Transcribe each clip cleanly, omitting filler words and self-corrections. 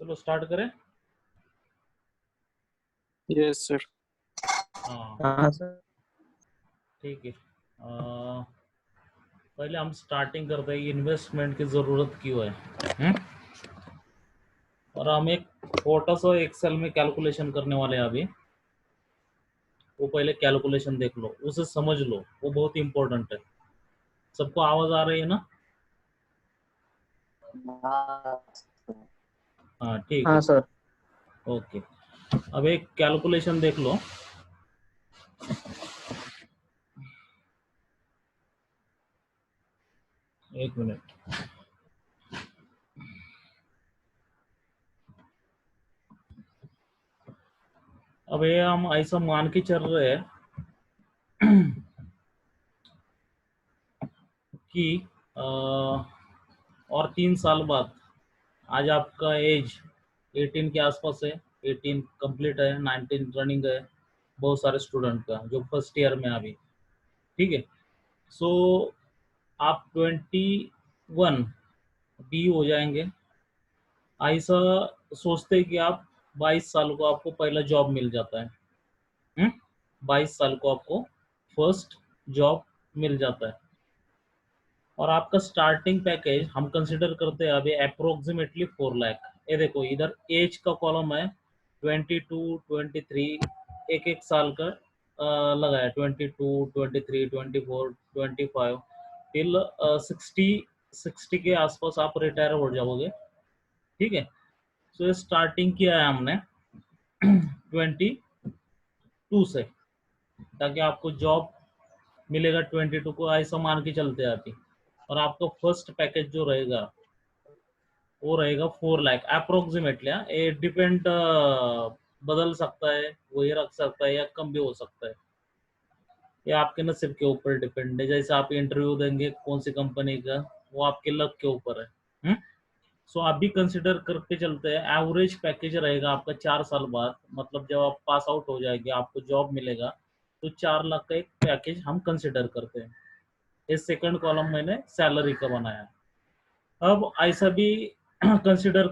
चलो स्टार्ट करें। Yes sir. हाँ हाँ सर। ठीक है। पहले हम स्टार्टिंग करते हैं, इन्वेस्टमेंट की ज़रूरत क्यों है। हम्म? और हम एक छोटा सा एक्सेल में कैलकुलेशन करने वाले हैं अभी। वो पहले कैलकुलेशन देख लो, उसे समझ लो, वो बहुत इंपॉर्टेंट है। सबको आवाज़ आ रही है ना? हाँ ठीक हाँ है। सर। ओके, अब एक कैलकुलेशन देख लो। एक मिनट। अब ये हम ऐसा मान के चल रहे हैं कि और 3 साल बाद, आज आपका एज 18 के आसपास है, 18 कंप्लीट है, 19 रनिंग है बहुत सारे स्टूडेंट का जो फर्स्ट ईयर में अभी। ठीक है, सो आप 21 बी हो जाएंगे। ऐसा सोचते हैं कि आप 22 साल को आपको पहला जॉब मिल जाता है। 22 साल को आपको फर्स्ट जॉब मिल जाता है और आपका स्टार्टिंग पैकेज हम कंसिडर करते हैं अभी अप्रोक्सीमेटली 4 लाख। ये देखो, इधर एज का कॉलम है 22, 23, एक एक साल का लगा है, 22, 23, 24, 25 टिल 60 के आसपास आप रिटायर हो जाओगे। ठीक है, सो ये स्टार्टिंग किया है हमने 22 से, ताकि आपको जॉब मिलेगा 22 को, ऐसा मान के चलते हैं अभी। और आपका फर्स्ट पैकेज जो रहेगा वो रहेगा 4 लाख अप्रोक्सीमेटली। ये डिपेंड, बदल सकता है, वही रख सकता है या कम भी हो सकता है। ये आपके नसीब के ऊपर डिपेंड है। जैसे आप इंटरव्यू देंगे कौन सी कंपनी का, वो आपके लक के ऊपर है। सो आप भी कंसिडर करके चलते हैं, एवरेज पैकेज रहेगा आपका 4 साल बाद, मतलब जब आप पास आउट हो जाएंगे आपको जॉब मिलेगा, तो 4 लाख का एक पैकेज हम कंसिडर करते हैं। इस सेकंड कॉलम मैंने सैलरी का बनाया। अब ऐसा भी कंसिडर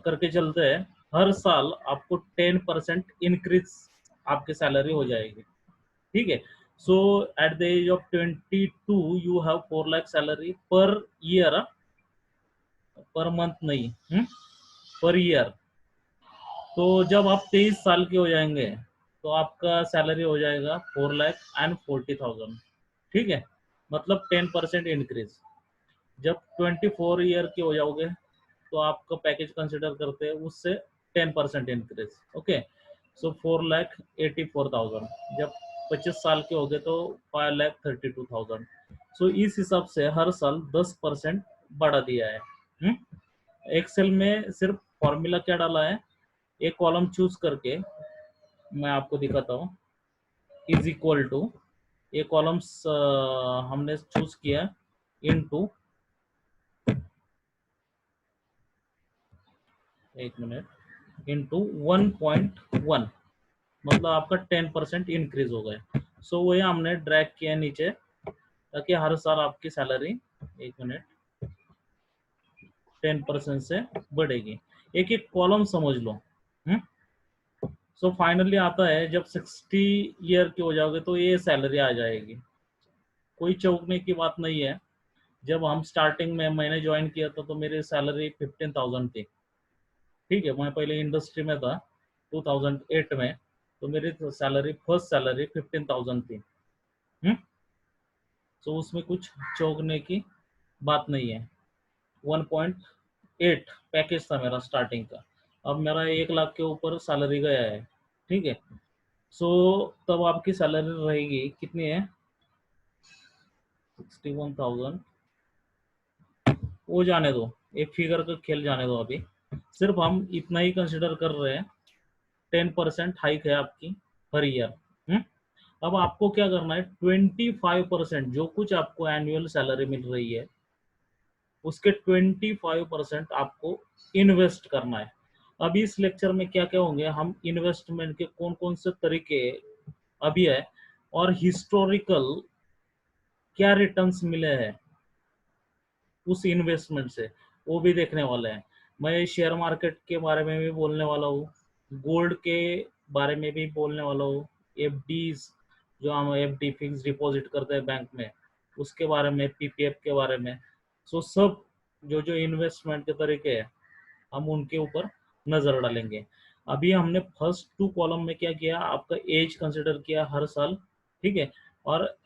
करके चलते हैं, हर साल आपको 10% इंक्रीज आपकी सैलरी हो जाएगी। ठीक है, so at the age of 22 you have 4 lakh salary per year, per month नहीं, पर ईयर। तो जब आप 23 साल के हो जाएंगे तो आपका सैलरी हो जाएगा 4,40,000। ठीक है, मतलब 10% इंक्रीज। जब 24 ईयर के हो जाओगे तो आपका पैकेज कंसिडर करते हैं उससे 10% इंक्रीज। ओके, सो 4,84,000। जब 25 साल के हो गए तो 5,32,000। सो इस हिसाब से हर साल 10% बढ़ा दिया है। एक्सेल में सिर्फ फॉर्मूला क्या डाला है, एक कॉलम चूज करके मैं आपको दिखाता हूँ, इज इक्वल टू, ये कॉलम्स हमने चूज किया इनटू, एक मिनट, इनटू 1.1, मतलब आपका 10% इंक्रीज हो गया। सो वही हमने ड्रैग किया नीचे, ताकि हर साल आपकी सैलरी, एक मिनट, 10% से बढ़ेगी। एक एक कॉलम समझ लो। सो फाइनली आता है जब 60 ईयर के हो जाओगे तो ये सैलरी आ जाएगी। कोई चौंकने की बात नहीं है। जब हम स्टार्टिंग में, मैंने ज्वाइन किया था तो मेरी सैलरी 15,000 थी। ठीक है, मैं पहले इंडस्ट्री में था 2008 में, तो मेरी सैलरी, फर्स्ट सैलरी 15,000 थी। तो उसमें कुछ चौंकने की बात नहीं है। 1.8 पैकेज था मेरा स्टार्टिंग का, अब मेरा 1 लाख के ऊपर सैलरी गया है। ठीक है, सो तब आपकी सैलरी रहेगी कितनी है, 61,000। वो जाने दो, एक फिगर का खेल जाने दो, अभी सिर्फ हम इतना ही कंसिडर कर रहे हैं। 10% हाइक है आपकी पर ईयर। अब आपको क्या करना है, 25% जो कुछ आपको एनुअल सैलरी मिल रही है उसके 25% आपको इन्वेस्ट करना है। अभी इस लेक्चर में क्या क्या होंगे, हम इन्वेस्टमेंट के कौन कौन से तरीके अभी है और हिस्टोरिकल क्या रिटर्न्स मिले हैं उस इन्वेस्टमेंट से, वो भी देखने वाले हैं। मैं शेयर मार्केट के बारे में भी बोलने वाला हूँ, गोल्ड के बारे में भी बोलने वाला हूँ, एफडीज जो हम एफडी फिक्स डिपॉजिट करते हैं बैंक में, उसके बारे में, पीपीएफ के बारे में। सो सब जो जो इन्वेस्टमेंट के तरीके हैं हम उनके ऊपर नजर डालेंगे। अभी हमने फर्स्ट 2 कॉलम में क्या किया, आपका एज कंसिडर किया हर साल, ठीक है, और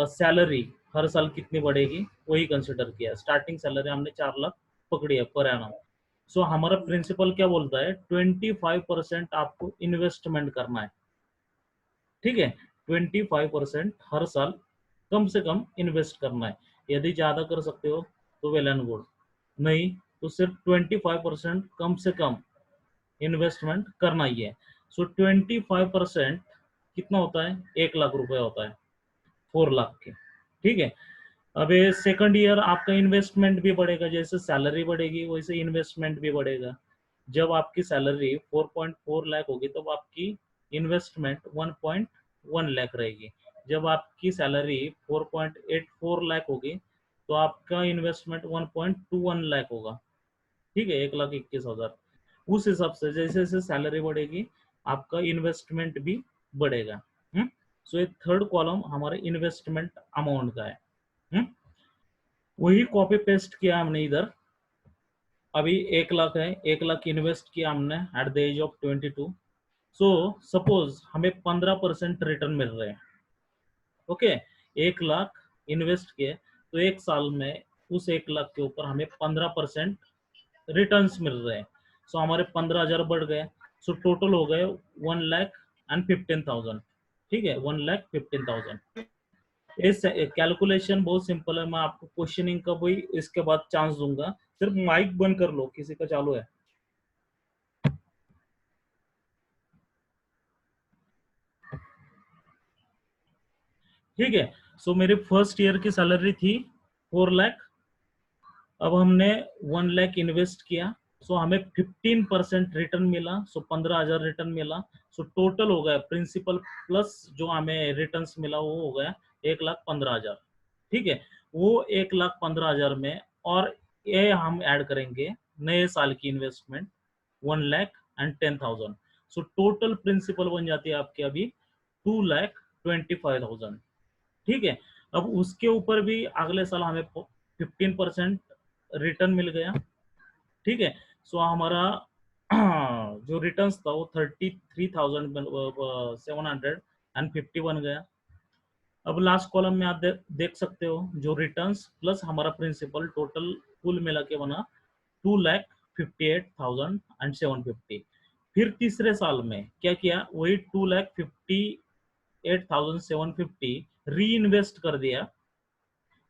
सैलरी हर साल कितनी बढ़ेगी वही कंसिडर किया। स्टार्टिंग सैलरी हमने 4 लाख पकड़ी है पर एनम। सो हमारा प्रिंसिपल क्या बोलता है, 25% आपको इन्वेस्टमेंट करना है, ठीक है, 25% हर साल कम से कम इन्वेस्ट करना है। यदि ज्यादा कर सकते हो तो वेल एंड गुड, नहीं तो सिर्फ 25% कम से कम इन्वेस्टमेंट करना ही है। सो 25% कितना होता है, 1 लाख रुपए होता है, 4 लाख के, ठीक है। अब ये सेकंड ईयर आपका इन्वेस्टमेंट भी बढ़ेगा, जैसे सैलरी बढ़ेगी वैसे इन्वेस्टमेंट भी बढ़ेगा। जब आपकी सैलरी 4.4 लाख होगी तब आपकी इन्वेस्टमेंट 1.1 लाख रहेगी। जब आपकी सैलरी 4.84 लाख होगी तो आपका इन्वेस्टमेंट 1.21 लाख होगा, ठीक है, 1,21,000। उस हिसाब से जैसे जैसे सैलरी बढ़ेगी आपका इन्वेस्टमेंट भी बढ़ेगा। सो ये थर्ड कॉलम हमारे इन्वेस्टमेंट अमाउंट का है। वही कॉपी पेस्ट किया हमने इधर। अभी 1 लाख है, 1 लाख इन्वेस्ट किया हमने at the age of 22। So suppose हमें 15% रिटर्न मिल रहे हैं, ओके। 1 लाख इन्वेस्ट किए तो एक साल में उस 1 लाख के ऊपर हमें 15% रिटर्न्स मिल रहे हैं। सो हमारे 15,000 बढ़ गए। सो टोटल हो गए 1,15,000, ठीक है, 1,15,000। इस कैलकुलेशन बहुत सिंपल है, मैं आपको क्वेश्चनिंग का भी इसके बाद चांस दूंगा। सिर्फ माइक बंद कर लो, किसी का चालू है। ठीक है। सो मेरी फर्स्ट ईयर की सैलरी थी 4 लाख। अब हमने 1 लाख इन्वेस्ट किया, सो हमें 15% रिटर्न मिला, सो 15,000 रिटर्न मिला। सो टोटल हो गया प्रिंसिपल प्लस जो हमें रिटर्न्स मिला वो हो गया 1,15,000, ठीक है। वो 1,15,000 में और ये हम ऐड करेंगे नए साल की इन्वेस्टमेंट 1,10,000। सो टोटल प्रिंसिपल बन जाती है आपकी अभी 2,25,000, ठीक है। अब उसके ऊपर भी अगले साल हमें 15% रिटर्न मिल गया, ठीक है। सो हमारा जो रिटर्न्स था वो 33,750 बन गया। अब लास्ट कॉलम में आप देख सकते हो जो रिटर्न्स प्लस हमारा प्रिंसिपल टोटल कुल मिला के बना 2,58,750। फिर तीसरे साल में क्या किया, वही 2,58,750 री इन्वेस्ट कर दिया,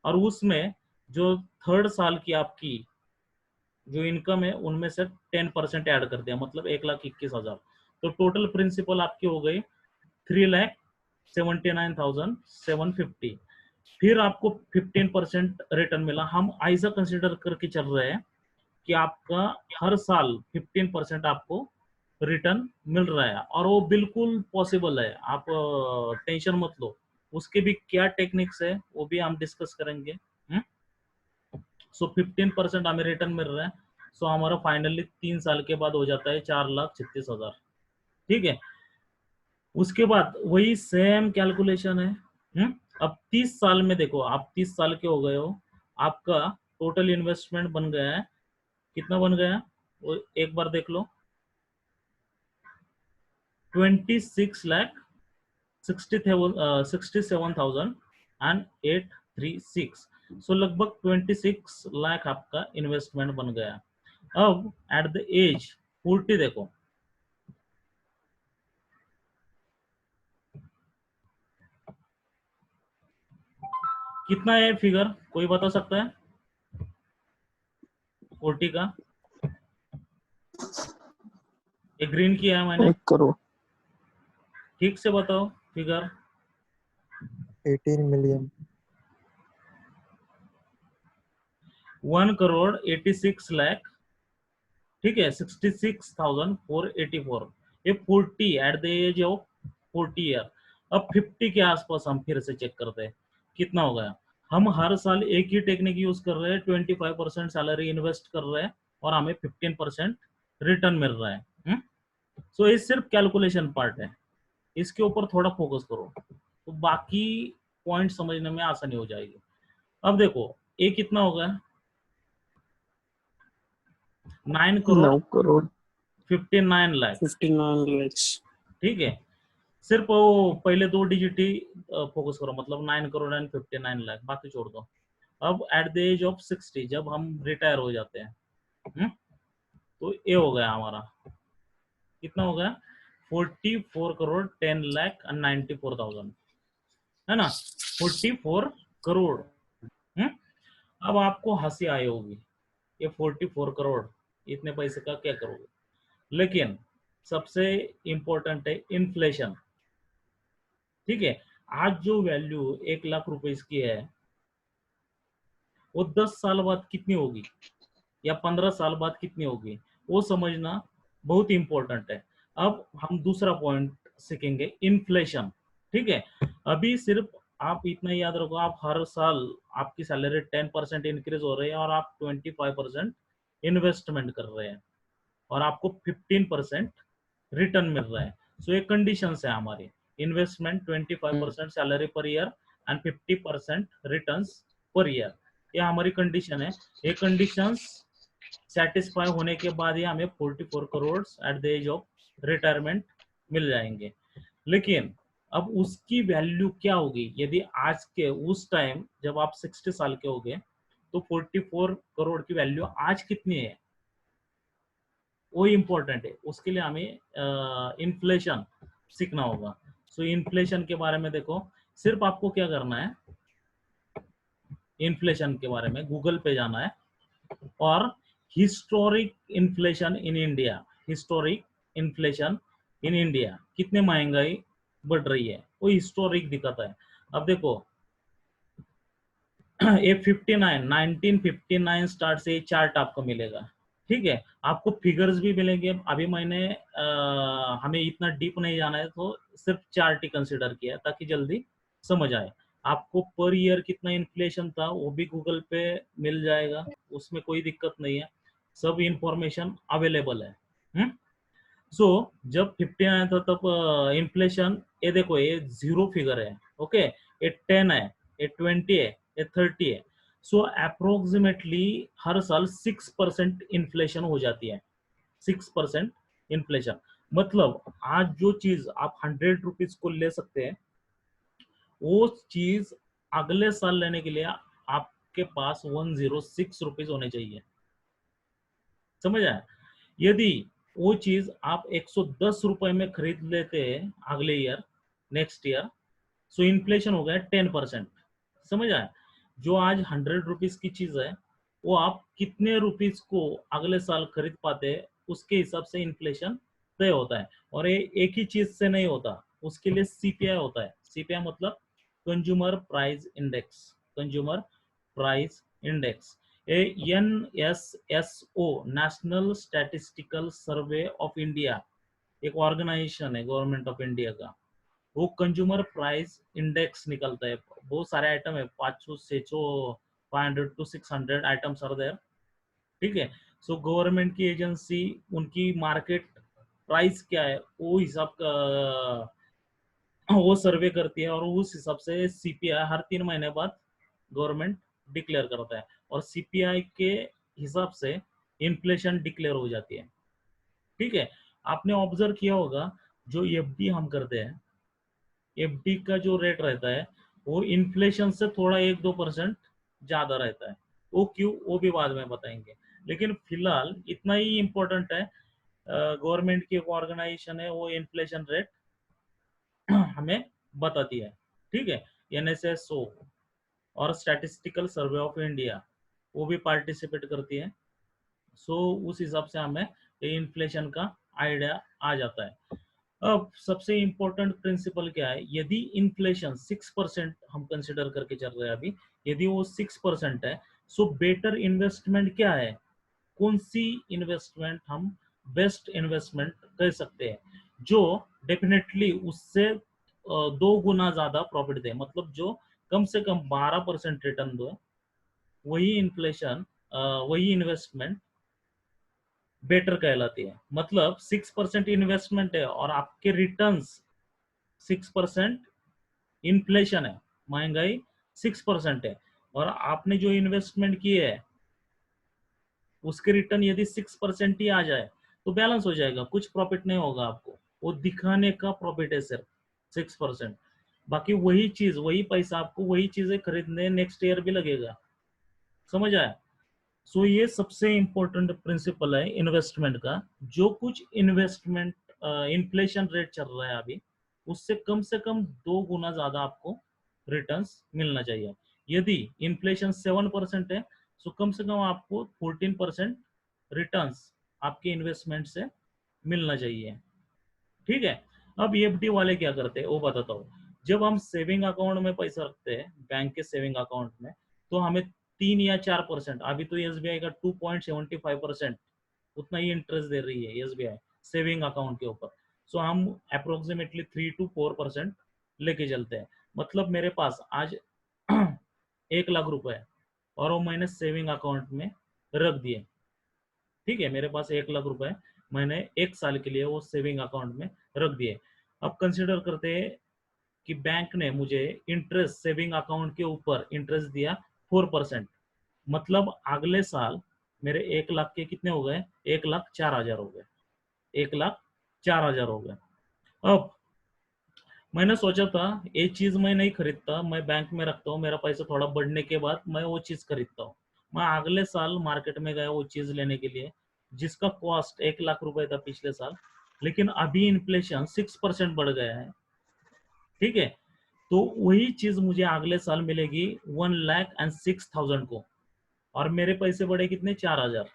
और उसमें जो थर्ड साल की आपकी जो इनकम है उनमें से 10% ऐड कर दिया, मतलब 1,21,000। तो टोटल प्रिंसिपल आपकी हो गई 3,79,750। फिर आपको 15% रिटर्न मिला। हम ऐसा कंसिडर करके चल रहे हैं कि आपका हर साल 15% आपको रिटर्न मिल रहा है, और वो बिल्कुल पॉसिबल है, आप टेंशन मत लो। उसके भी क्या टेक्निक्स है वो भी हम डिस्कस करेंगे। सो 15% हमें रिटर्न मिल रहा है। सो हमारा फाइनली 3 साल के बाद हो जाता है 4,36,000, ठीक है। उसके बाद वही सेम कैलकुलेशन है। अब 30 साल में देखो, आप 30 साल के हो गए हो, आपका टोटल इन्वेस्टमेंट बन गया है, कितना बन गया वो एक बार देख लो, 26,67,836। सो लगभग 26 लाख आपका इन्वेस्टमेंट बन गया। अब एट द एज 40 देखो कितना है फिगर, कोई बता सकता है 40 का? एक ग्रीन किया है मैंने, 1 करोड़ ठीक से बताओ फिगर। 18 मिलियन 1,86,00,000, ठीक है, 66,484। ये 40 at the age of 40 year. अब 50 के आसपास हम फिर से चेक करते हैं कितना हो गया। हम हर साल एक ही टेक्निक यूज कर रहे हैं, 25% सैलरी इन्वेस्ट कर रहे हैं और हमें 15% रिटर्न मिल रहा है। सो ये सिर्फ कैलकुलेशन पार्ट है, इसके ऊपर थोड़ा फोकस करो तो बाकी पॉइंट समझने में आसानी हो जाएगी। अब देखो ये कितना हो गया, 9 करोड़ 9 करोड़ 59 लाख। 59 lakhs। ठीक है, सिर्फ वो पहले दो डिजिट ही फोकस करो, मतलब 9 करोड़ एंड 59 लाख, बाकी छोड़ दो। अब एट द एज ऑफ 60 जब हम रिटायर हो जाते हैं, तो ये हो गया हमारा, कितना हो गया, 44 करोड़ 10 लाख एंड 94,000, है ना, 44 करोड़। हम्म? अब आपको हंसी आई होगी, ये 44 करोड़ इतने पैसे का क्या करोगे, लेकिन सबसे इंपॉर्टेंट है इन्फ्लेशन। ठीक है, आज जो वैल्यू 1 लाख रुपए की है, वो 10 साल बाद कितनी होगी या 15 साल बाद कितनी होगी, वो समझना बहुत इंपॉर्टेंट है। अब हम दूसरा पॉइंट सीखेंगे, इन्फ्लेशन। ठीक है, अभी सिर्फ आप इतना याद रखो, आप हर साल आपकी सैलरी 10% इंक्रीज हो रही है और आप 25% इन्वेस्टमेंट कर रहे हैं और आपको 15% रिटर्न मिल रहा है। सो ये कंडीशन है हमारी, investment 25% salary per year and 50% return per year, ये हमारी कंडीशन है। ये कंडीशंस सेटिस्फाई होने के बाद ही हमें 44 crore at the age of retirement मिल जाएंगे। लेकिन अब उसकी वैल्यू क्या होगी यदि आज के उस टाइम जब आप 60 साल के हो गए, तो 44 करोड़ की वैल्यू आज कितनी है, वो इम्पोर्टेंट है। उसके लिए हमें इन्फ्लेशन सीखना होगा। सो इन्फ्लेशन के बारे में देखो, सिर्फ आपको क्या करना है, इन्फ्लेशन के बारे में गूगल पे जाना है और historic inflation in India, historic inflation in India, कितने महंगाई बढ़ रही है वो हिस्टोरिक दिखाता है। अब देखो ये 1959 स्टार्ट से चार्ट आपको मिलेगा। ठीक है, आपको फिगर्स भी मिलेंगे। अभी मैंने हमें इतना डीप नहीं जाना है तो सिर्फ चार्ट ही कंसिडर किया है ताकि जल्दी समझ आए। आपको पर ईयर कितना इन्फ्लेशन था वो भी गूगल पे मिल जाएगा, उसमें कोई दिक्कत नहीं है, सब इंफॉर्मेशन अवेलेबल है। सो जब 15 आया था तब इन्फ्लेशन, ये देखो ये जीरो फिगर है, ओके, ये 10 है, ये 20 है, ये 30 है। सो अप्रोक्सीमेटली हर साल 6% इन्फ्लेशन हो जाती है, 6% इन्फ्लेशन। मतलब आज जो चीज आप 100 रुपीज को ले सकते हैं, वो चीज अगले साल लेने के लिए आपके पास 106 रुपीज होने चाहिए। समझ आया? यदि वो चीज आप 110 रुपए में खरीद लेते हैं अगले ईयर, नेक्स्ट ईयर, सो इन्फ्लेशन हो गया 10%। समझ आया? जो आज 100 रुपीज की चीज है, वो आप कितने रुपीज को अगले साल खरीद पाते हैं उसके हिसाब से इन्फ्लेशन तय होता है। और ये एक ही चीज से नहीं होता, उसके लिए सीपीआई होता है। सीपीआई मतलब consumer price index, consumer price index. NSSO, national statistical survey of India, एक ऑर्गेनाइजेशन है गवर्नमेंट ऑफ इंडिया का, वो कंज्यूमर प्राइस इंडेक्स निकलता है। बहुत सारे आइटम है, 500 600 500 to 600 आइटम्स आर देयर। ठीक है, सो गवर्नमेंट की एजेंसी उनकी मार्केट प्राइस क्या है वो हिसाब का वो सर्वे करती है और उस हिसाब से सीपीआई हर 3 महीने बाद गवर्नमेंट डिक्लेयर करता है और सीपीआई के हिसाब से इन्फ्लेशन डिक्लेयर हो जाती है। ठीक है, आपने ऑब्जर्व किया होगा जो एफडी हम करते हैं, एफडी का जो रेट रहता है वो इन्फ्लेशन से थोड़ा 1-2% ज्यादा रहता है। वो क्यों, वो भी बाद में बताएंगे, लेकिन फिलहाल इतना ही इम्पोर्टेंट है, गवर्नमेंट की एक ऑर्गेनाइजेशन है वो इन्फ्लेशन रेट हमें बताती है। ठीक है, एनएसएसओ और स्टैटिस्टिकल सर्वे ऑफ इंडिया वो भी पार्टिसिपेट करती है। सो उस हिसाब से हमें इन्फ्लेशन का आइडिया आ जाता है। अब सबसे इंपॉर्टेंट प्रिंसिपल क्या है, यदि इन्फ्लेशन 6% हम कंसिडर करके चल रहे हैं अभी, यदि वो 6% है, सो बेटर इन्वेस्टमेंट क्या है, कौन सी इन्वेस्टमेंट हम बेस्ट इन्वेस्टमेंट कर सकते हैं जो डेफिनेटली उससे 2 गुना ज्यादा प्रॉफिट दे, मतलब जो कम से कम 12% रिटर्न दो, वही इन्फ्लेशन, वही इन्वेस्टमेंट बेटर कहलाती है। मतलब 6% इन्वेस्टमेंट है और आपके रिटर्न्स 6%, इन्फ्लेशन है, महंगाई 6% है, और आपने जो इन्वेस्टमेंट की है उसके रिटर्न यदि 6% ही आ जाए तो बैलेंस हो जाएगा, कुछ प्रॉफिट नहीं होगा आपको, वो दिखाने का प्रॉफिट है सिर्फ 6%। बाकी वही चीज, वही पैसा आपको वही चीजें खरीदने नेक्स्ट ईयर भी लगेगा। समझ आया? सो ये सबसे इंपॉर्टेंट प्रिंसिपल है इन्वेस्टमेंट का। जो कुछ इन्वेस्टमेंट इन्फ्लेशन रेट चल रहा है अभी, उससे कम से कम 2 गुना ज्यादा आपको रिटर्न्स मिलना चाहिए। यदि इन्फ्लेशन 7% है तो कम से कम आपको 14% रिटर्न्स आपके इन्वेस्टमेंट से मिलना चाहिए। ठीक है। अब एफडी वाले क्या करते हैं वो बताता हूँ। जब हम सेविंग अकाउंट में पैसा रखते हैं बैंक के सेविंग अकाउंट में, तो हमें 3 या 4%, अभी तो एसबीआई का 2.75% उतना ही इंटरेस्ट दे रही है एसबीआई सेविंग अकाउंट के ऊपर। सो हम अप्रोक्सीमेटली 3 to 4% लेके चलते हैं। मतलब मेरे पास आज 1 लाख रुपए है और वो मैंने सेविंग अकाउंट में रख दिए। ठीक है, मेरे पास 1 लाख रुपए मैंने 1 साल के लिए वो सेविंग अकाउंट में रख दिए। अब कंसिडर करते हैं कि बैंक ने मुझे इंटरेस्ट सेविंग अकाउंट के ऊपर इंटरेस्ट दिया 4%। मतलब अगले साल मेरे 1 लाख के कितने हो गए? 1,04,000 हो गए। 1,04,000 हो गए। अब मैंने सोचा था ये चीज मैं नहीं खरीदता, मैं बैंक में रखता हूँ, मेरा पैसा थोड़ा बढ़ने के बाद मैं वो चीज खरीदता हूँ। मैं अगले साल मार्केट में गया वो चीज लेने के लिए जिसका कॉस्ट 1 लाख रुपए था पिछले साल, लेकिन अभी इन्फ्लेशन 6% बढ़ गया है। ठीक है, तो वही चीज मुझे अगले साल मिलेगी 1,06,000 को, और मेरे पैसे बढ़े कितने? 4,000।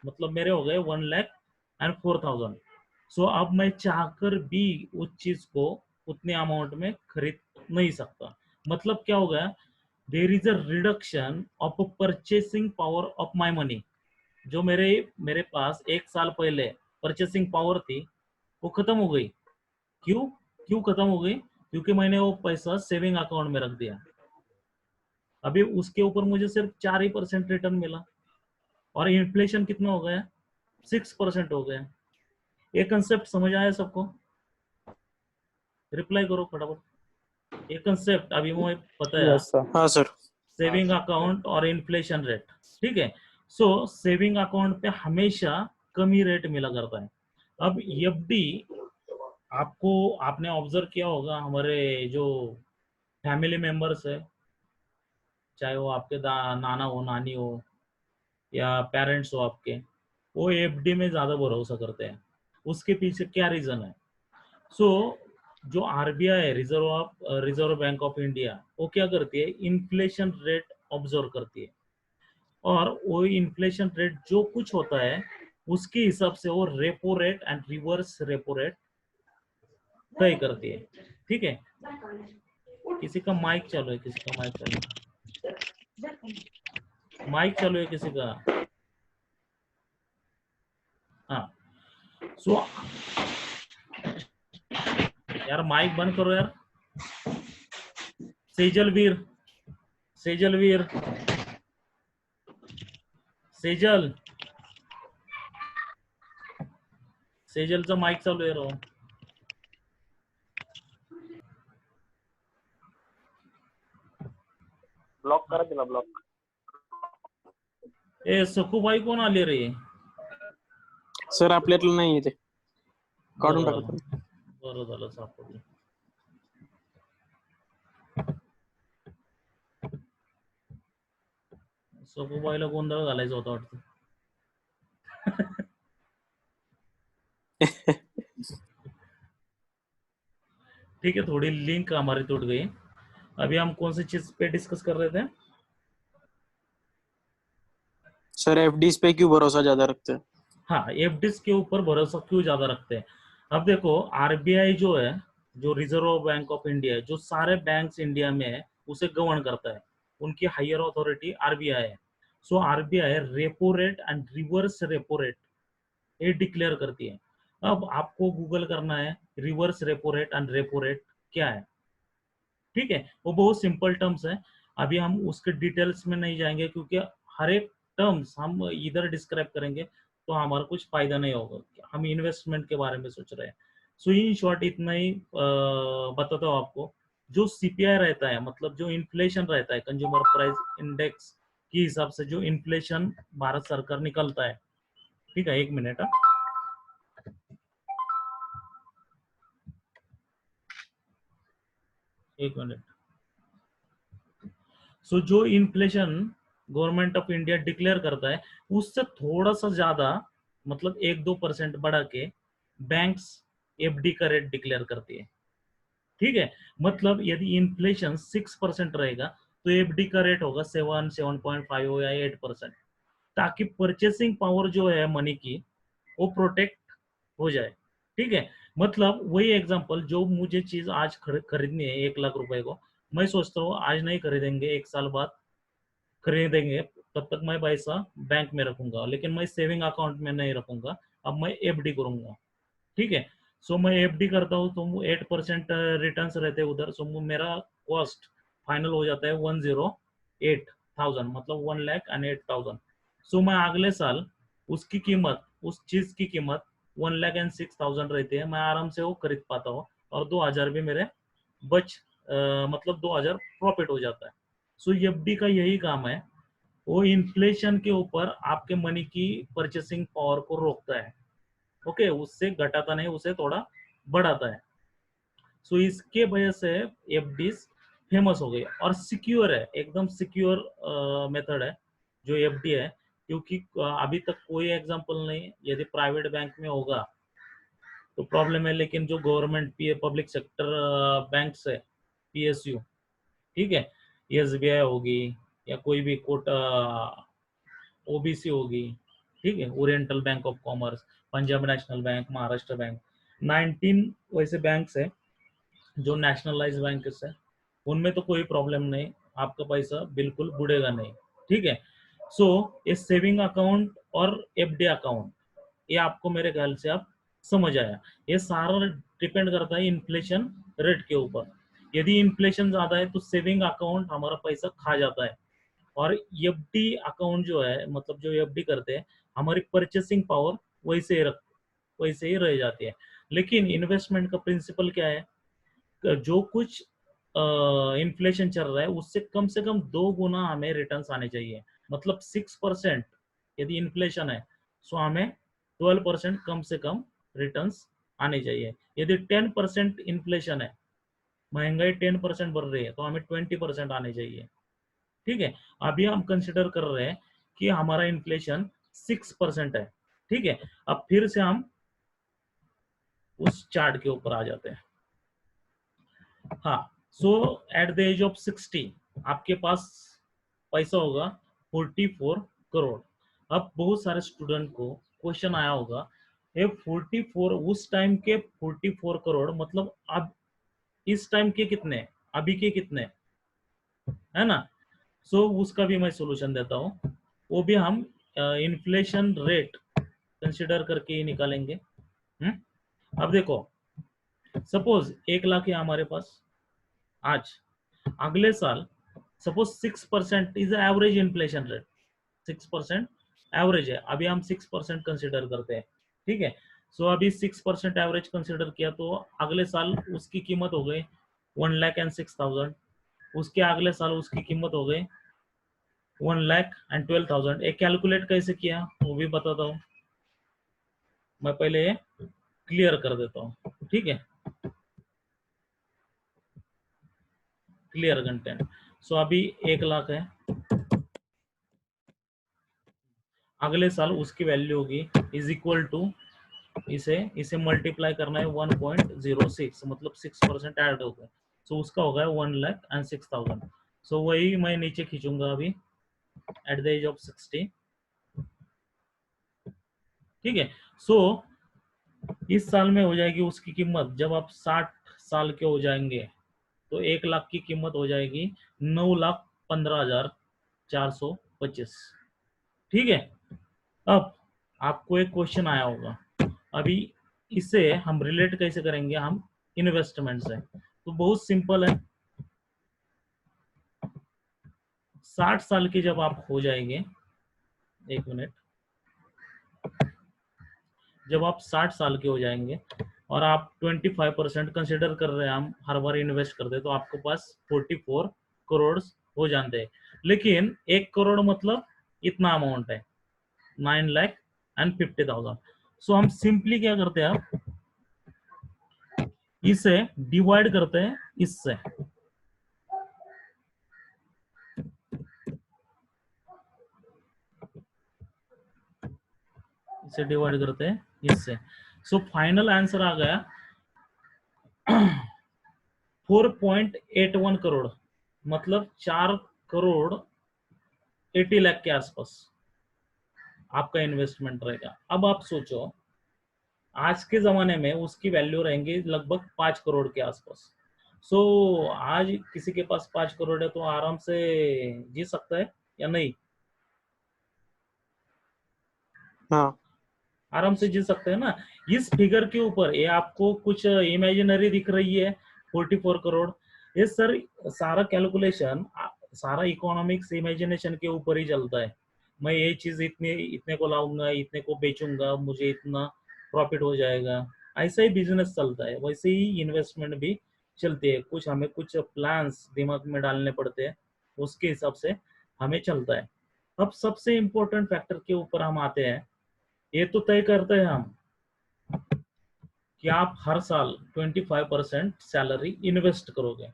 मतलब मेरे हो गए 1,04,000। सो अब मैं चाहकर भी उस चीज को उतने अमाउंट में खरीद नहीं सकता। मतलब क्या हो गया? There is a reduction of purchasing power of my money. जो मेरे मेरे पास 1 साल पहले परचेसिंग पावर थी वो खत्म हो गई। क्यों? क्यों खत्म हो गई? क्योंकि मैंने वो पैसा सेविंग अकाउंट में रख दिया। अभी उसके ऊपर मुझे सिर्फ 4% रिटर्न मिला, और इन्फ्लेशन कितना हो गया? 6% हो गया। ये कंसेप्ट समझ आया सबको? रिप्लाई करो फटाफट। ये कंसेप्ट अभी मुझे बताया, यस सर। हाँ सर। सेविंग अकाउंट और इन्फ्लेशन रेट। ठीक है। सो सेविंग अकाउंट पे हमेशा कम ही रेट मिला करता है। अब एफडी, आपको आपने ऑब्जर्व किया होगा हमारे जो फैमिली मेंबर्स है, चाहे वो आपके नाना हो, नानी हो, या पेरेंट्स हो आपके, वो एफडी में ज्यादा भरोसा करते हैं। उसके पीछे क्या रीजन है? सो जो आरबीआई है, रिजर्व बैंक ऑफ इंडिया, वो क्या करती है? इन्फ्लेशन रेट ऑब्जर्व करती है, और वो इन्फ्लेशन रेट जो कुछ होता है उसके हिसाब से वो repo rate and reverse repo rate तय करती है। ठीक है। किसी का माइक चालू है, किसी का माइक चालू है, माइक चालू है किसी का। हाँ। सो यार माइक बंद करो यार। सेजल वीर, सेजल वीर, सेजल, सेजलचा माइक चालू आहे राव। ब्लॉक करा तिला ब्लॉक. ए सखूबाई कोण आले रे? सर आपल्यातलं नाही ते काढून बरं टाका. झालं, बरं झालं सापडलं. सखूबाईला गोंधळ घालायचा होता वाटतं. ठीक है, थोड़ी लिंक हमारी टूट गई। अभी हम कौन सी चीज पे डिस्कस कर रहे थे? सर एफडीज पे क्यों भरोसा ज्यादा रखते हैं? हाँ, एफडीज के ऊपर भरोसा क्यों ज्यादा रखते हैं? अब देखो, आरबीआई जो है, जो रिजर्व बैंक ऑफ इंडिया है, जो सारे बैंक्स इंडिया में है उसे गवर्न करता है, उनकी हायर अथॉरिटी आरबीआई है। So RBI repo rate and reverse repo rate ये डिक्लेयर करती है। अब आपको गूगल करना है reverse repo rate and repo rate क्या है। ठीक है, वो बहुत सिंपल टर्म्स है, अभी हम उसके डिटेल्स में नहीं जाएंगे क्योंकि हर एक टर्म्स हम इधर डिस्क्राइब करेंगे तो हमारा कुछ फायदा नहीं होगा, हम इन्वेस्टमेंट के बारे में सोच रहे हैं। सो इन शॉर्ट इतना ही बताता हूँ आपको। जो सीपीआई रहता है, मतलब जो इन्फ्लेशन रहता है, कंज्यूमर प्राइस इंडेक्स के हिसाब से जो इन्फ्लेशन भारत सरकार निकलता है, ठीक है, 1 मिनट, एक मिनट। सो जो inflation government of India declare करता है उससे थोड़ा सा ज्यादा, मतलब 1-2% बढ़ा के बैंक्स एफडी का रेट डिक्लेयर करती है, ठीक है। मतलब यदि इन्फ्लेशन 6% रहेगा तो एफडी का रेट होगा 7.5 या 8%, ताकि परचेसिंग पावर जो है मनी की वो प्रोटेक्ट हो जाए, ठीक है। मतलब वही एग्जांपल, जो मुझे चीज आज खरीदनी है 1 लाख रुपए को, मैं सोचता हूँ आज नहीं खरीदेंगे, 1 साल बाद खरीदेंगे, तब तक मैं पैसा बैंक में रखूंगा, लेकिन मैं सेविंग अकाउंट में नहीं रखूंगा, अब मैं एफडी करूंगा, ठीक है। सो मैं एफडी करता हूँ तो 8% रिटर्न रहते हैं उधर, सो मेरा कॉस्ट फाइनल हो जाता है 108,000, मतलब 1,08,000। सो मैं अगले साल उसकी कीमत, उस चीज की कीमत 1,06,000 रहती है, मैं आराम से वो खरीद पाता हूँ और 2,000 भी मेरे बच मतलब 2,000 प्रॉफिट हो जाता है। सो एफडी का यही काम है, वो इन्फ्लेशन के ऊपर आपके मनी की परचेसिंग पावर को रोकता है, ओके, उससे घटाता नहीं, उसे थोड़ा बढ़ाता है। सो इसके वजह से एफडीज फेमस हो गई और सिक्योर है, एकदम सिक्योर मेथड है जो एफडी है, क्योंकि अभी तक कोई एग्जांपल नहीं, यदि प्राइवेट बैंक में होगा तो प्रॉब्लम है, लेकिन जो गवर्नमेंट पब्लिक सेक्टर बैंक है, पीएसयू, ठीक है, एसबीआई होगी या कोई भी कोटा ओबीसी होगी, ठीक है, oriental bank of commerce, Punjab national bank, Maharashtra bank, 19 वैसे बैंक्स है जो नेशनलाइज बैंक है, उनमें तो कोई प्रॉब्लम नहीं, आपका पैसा बिल्कुल बुड़ेगा नहीं, ठीक है। सो ये सेविंग अकाउंट और एफडी अकाउंट, ये आपको मेरे ख्याल से आप समझ आया। ये सारा डिपेंड करता है इन्फ्लेशन रेट के ऊपर, यदि इन्फ्लेशन ज्यादा है तो सेविंग अकाउंट हमारा पैसा खा जाता है, और एफडी अकाउंट जो है, मतलब जो एफडी करते हैं, हमारी परचेसिंग पावर वैसे ही रह जाती है। लेकिन इन्वेस्टमेंट का प्रिंसिपल क्या है, जो कुछ इन्फ्लेशन चल रहा है उससे कम से कम 2 गुना हमें रिटर्न्स आने चाहिए, मतलब 6% यदि इन्फ्लेशन है तो हमें 12% कम से कम रिटर्न्स आने चाहिए। यदि 10% इन्फ्लेशन है, महंगाई 10% बढ़ रही है, तो हमें 20% आने चाहिए, ठीक है। अभी हम कंसिडर कर रहे हैं कि हमारा इन्फ्लेशन 6% है, ठीक है। अब फिर से हम उस चार्ट के ऊपर आ जाते हैं। हाँ, सो एट द एज ऑफ 60 आपके पास पैसा होगा 44 करोड़। अब बहुत सारे स्टूडेंट को क्वेश्चन आया होगा, ये 44 उस टाइम के 44 करोड़ मतलब अब इस टाइम के कितने, अभी के कितने, है ना। सो उसका भी मैं सोल्यूशन देता हूँ, वो भी हम इन्फ्लेशन रेट कंसिडर करके ही निकालेंगे। अब देखो, सपोज 1 लाख है हमारे पास आज, अगले साल suppose 6% is average inflation rate, 6% average है, अभी हम 6% कंसिडर करते हैं, ठीक है। सो अभी 6% एवरेज कंसिडर किया तो अगले साल उसकी कीमत हो गई 1,06,000, उसके अगले साल उसकी कीमत हो गई 1,12,000। एक कैलकुलेट कैसे किया वो भी बताता हूँ, मैं पहले क्लियर कर देता हूँ, ठीक है, क्लियर कंटेंट। सो अभी 1 लाख है, अगले साल उसकी वैल्यू होगी इज इक्वल टू, इसे मल्टीप्लाई करना है 1.06, मतलब 6% ऐड हो गया, सो उसका होगा 1,06,000। सो वही मैं नीचे खींचूंगा अभी एट द एज ऑफ 60, ठीक है। सो इस साल में हो जाएगी उसकी कीमत, जब आप 60 साल के हो जाएंगे तो 1 लाख की कीमत हो जाएगी 9,15,425, ठीक है। अब आपको एक क्वेश्चन आया होगा, अभी इसे हम रिलेट कैसे करेंगे हम इन्वेस्टमेंट से, तो बहुत सिंपल है, 60 साल के जब आप हो जाएंगे, एक मिनट, जब आप 60 साल के हो जाएंगे और आप 25% कंसिडर कर रहे हैं, हम हर बार इन्वेस्ट करते हैं, तो आपके पास 44 करोड़ हो जाते हैं। लेकिन 1 करोड़ मतलब इतना अमाउंट है, 9,50,000। सो हम सिंपली क्या करते हैं, आप इसे डिवाइड करते हैं इससे, इसे डिवाइड करते हैं इससे। सो फाइनल आंसर आ गया 4.81 करोड़, मतलब 4 करोड़ 80 लाख के आसपास आपका इन्वेस्टमेंट रहेगा। अब आप सोचो, आज के जमाने में उसकी वैल्यू रहेंगी लगभग 5 करोड़ के आसपास। सो आज किसी के पास 5 करोड़ है तो आराम से जी सकता है या नहीं? हाँ आराम से जी सकते हैं ना। इस फिगर के ऊपर ये आपको कुछ इमेजिनरी दिख रही है 44 करोड़, ये सर सारा कैलकुलेशन, सारा इकोनॉमिक्स इमेजिनेशन के ऊपर ही चलता है। मैं ये चीज इतने इतने को लाऊंगा, इतने को बेचूंगा, मुझे इतना प्रॉफिट हो जाएगा, ऐसा ही बिजनेस चलता है। वैसे ही इन्वेस्टमेंट भी चलती है, कुछ हमें कुछ प्लान्स दिमाग में डालने पड़ते हैं, उसके हिसाब से हमें चलता है। अब सबसे इम्पोर्टेंट फैक्टर के ऊपर हम आते हैं। ये तो तय करते हैं हम कि आप हर साल 25% सैलरी इन्वेस्ट करोगे,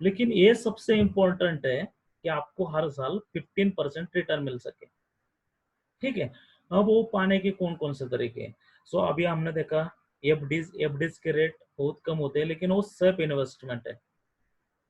लेकिन ये सबसे इंपॉर्टेंट है कि आपको हर साल 15% रिटर्न मिल सके। ठीक है, अब वो पाने के कौन कौन से तरीके हैं? सो अभी हमने देखा एफडीज के रेट बहुत कम होते हैं, लेकिन वो सेफ इन्वेस्टमेंट है।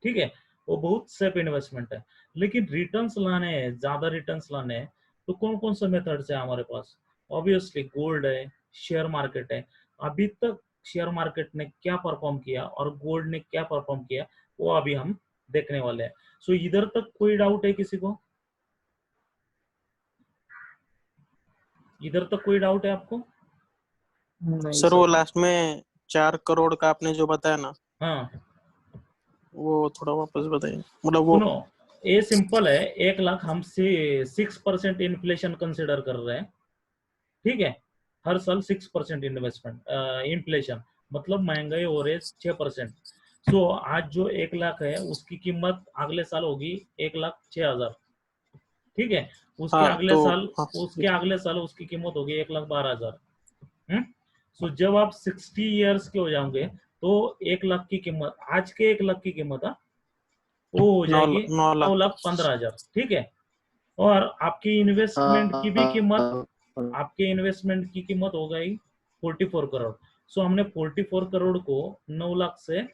ठीक है, वो बहुत सेफ इन्वेस्टमेंट है। लेकिन रिटर्न्स लाने हैं, ज्यादा रिटर्न्स लाने हैं, तो कौन कौन से मेथड्स है हमारे पास? ऑब्वियसली गोल्ड है, शेयर मार्केट है। अभी तक शेयर मार्केट ने क्या परफॉर्म किया और गोल्ड ने क्या परफॉर्म किया, वो अभी हम देखने वाले हैं। सो इधर तक कोई डाउट है किसी को? इधर तक कोई डाउट है आपको? नहीं सर, वो सर। लास्ट में 4 करोड़ का आपने जो बताया ना, हाँ वो थोड़ा वापस बताइए, मतलब वो। सुनो, ये सिंपल है। 1 लाख हम 6% इन्फ्लेशन कंसिडर कर रहे हैं। ठीक है, हर साल 6% इन्वेस्टमेंट इन्फ्लेशन, मतलब महंगाई हो रही है 6%। सो आज जो 1 लाख है उसकी कीमत अगले साल होगी 1,06,000। ठीक है, उसके हाँ अगले तो साल, हाँ उसके अगले साल उसकी कीमत होगी 1,12,000। सो जब आप 60 ईयर्स के हो जाओगे तो 1 लाख की कीमत, आज के 1 लाख की कीमत वो हो 9 जाएगी 9 लाख। 9,15,000। ठीक है, और आपकी इन्वेस्टमेंट की भी कीमत, आपके इन्वेस्टमेंट की कीमत हो गई 44 करोड़। सो हमने 44 करोड़ को 9 लाख से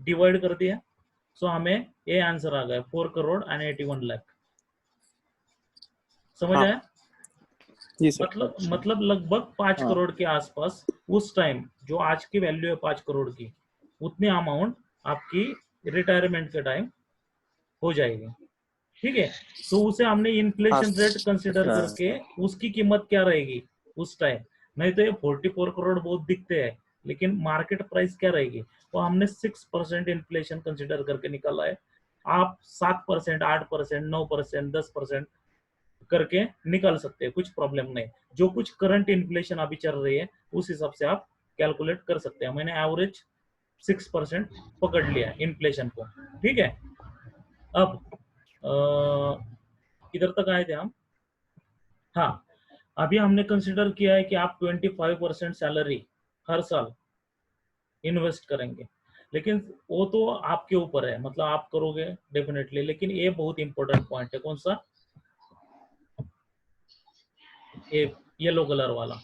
डिवाइड कर दिया। सो हमें ये आंसर आ गया 4 करोड़ एंड 81 लाख। समझ हाँ आया? जी सर। मतलब लगभग 5 करोड़ के आसपास उस टाइम, जो आज की वैल्यू है 5 करोड़ की, उतनी अमाउंट आपकी रिटायरमेंट के टाइम हो जाएगी। ठीक है, तो उसे हमने हाँ इन्फ्लेशन रेट कंसिडर करके उसकी कीमत क्या रहेगी उस टाइम। नहीं तो ये 44 करोड़ बहुत दिखते हैं, लेकिन मार्केट प्राइस क्या रहेगी, तो हमने 6% इन्फ्लेशन कंसिडर करके निकाला है। आप 7%, 8%, 9%, 10% करके निकाल सकते हैं, कुछ प्रॉब्लम नहीं। जो कुछ करंट इन्फ्लेशन अभी चल रही है उस हिसाब से आप कैलकुलेट कर सकते हैं। मैंने एवरेज 6% पकड़ लिया इन्फ्लेशन को। ठीक है, अब किधर तक आए थे हम? हाँ, अभी हमने कंसिडर किया है कि आप 25% सैलरी हर साल इन्वेस्ट करेंगे, लेकिन वो तो आपके ऊपर है, मतलब आप करोगे डेफिनेटली। लेकिन ये बहुत इंपॉर्टेंट पॉइंट है, कौन सा? ये येलो कलर वाला,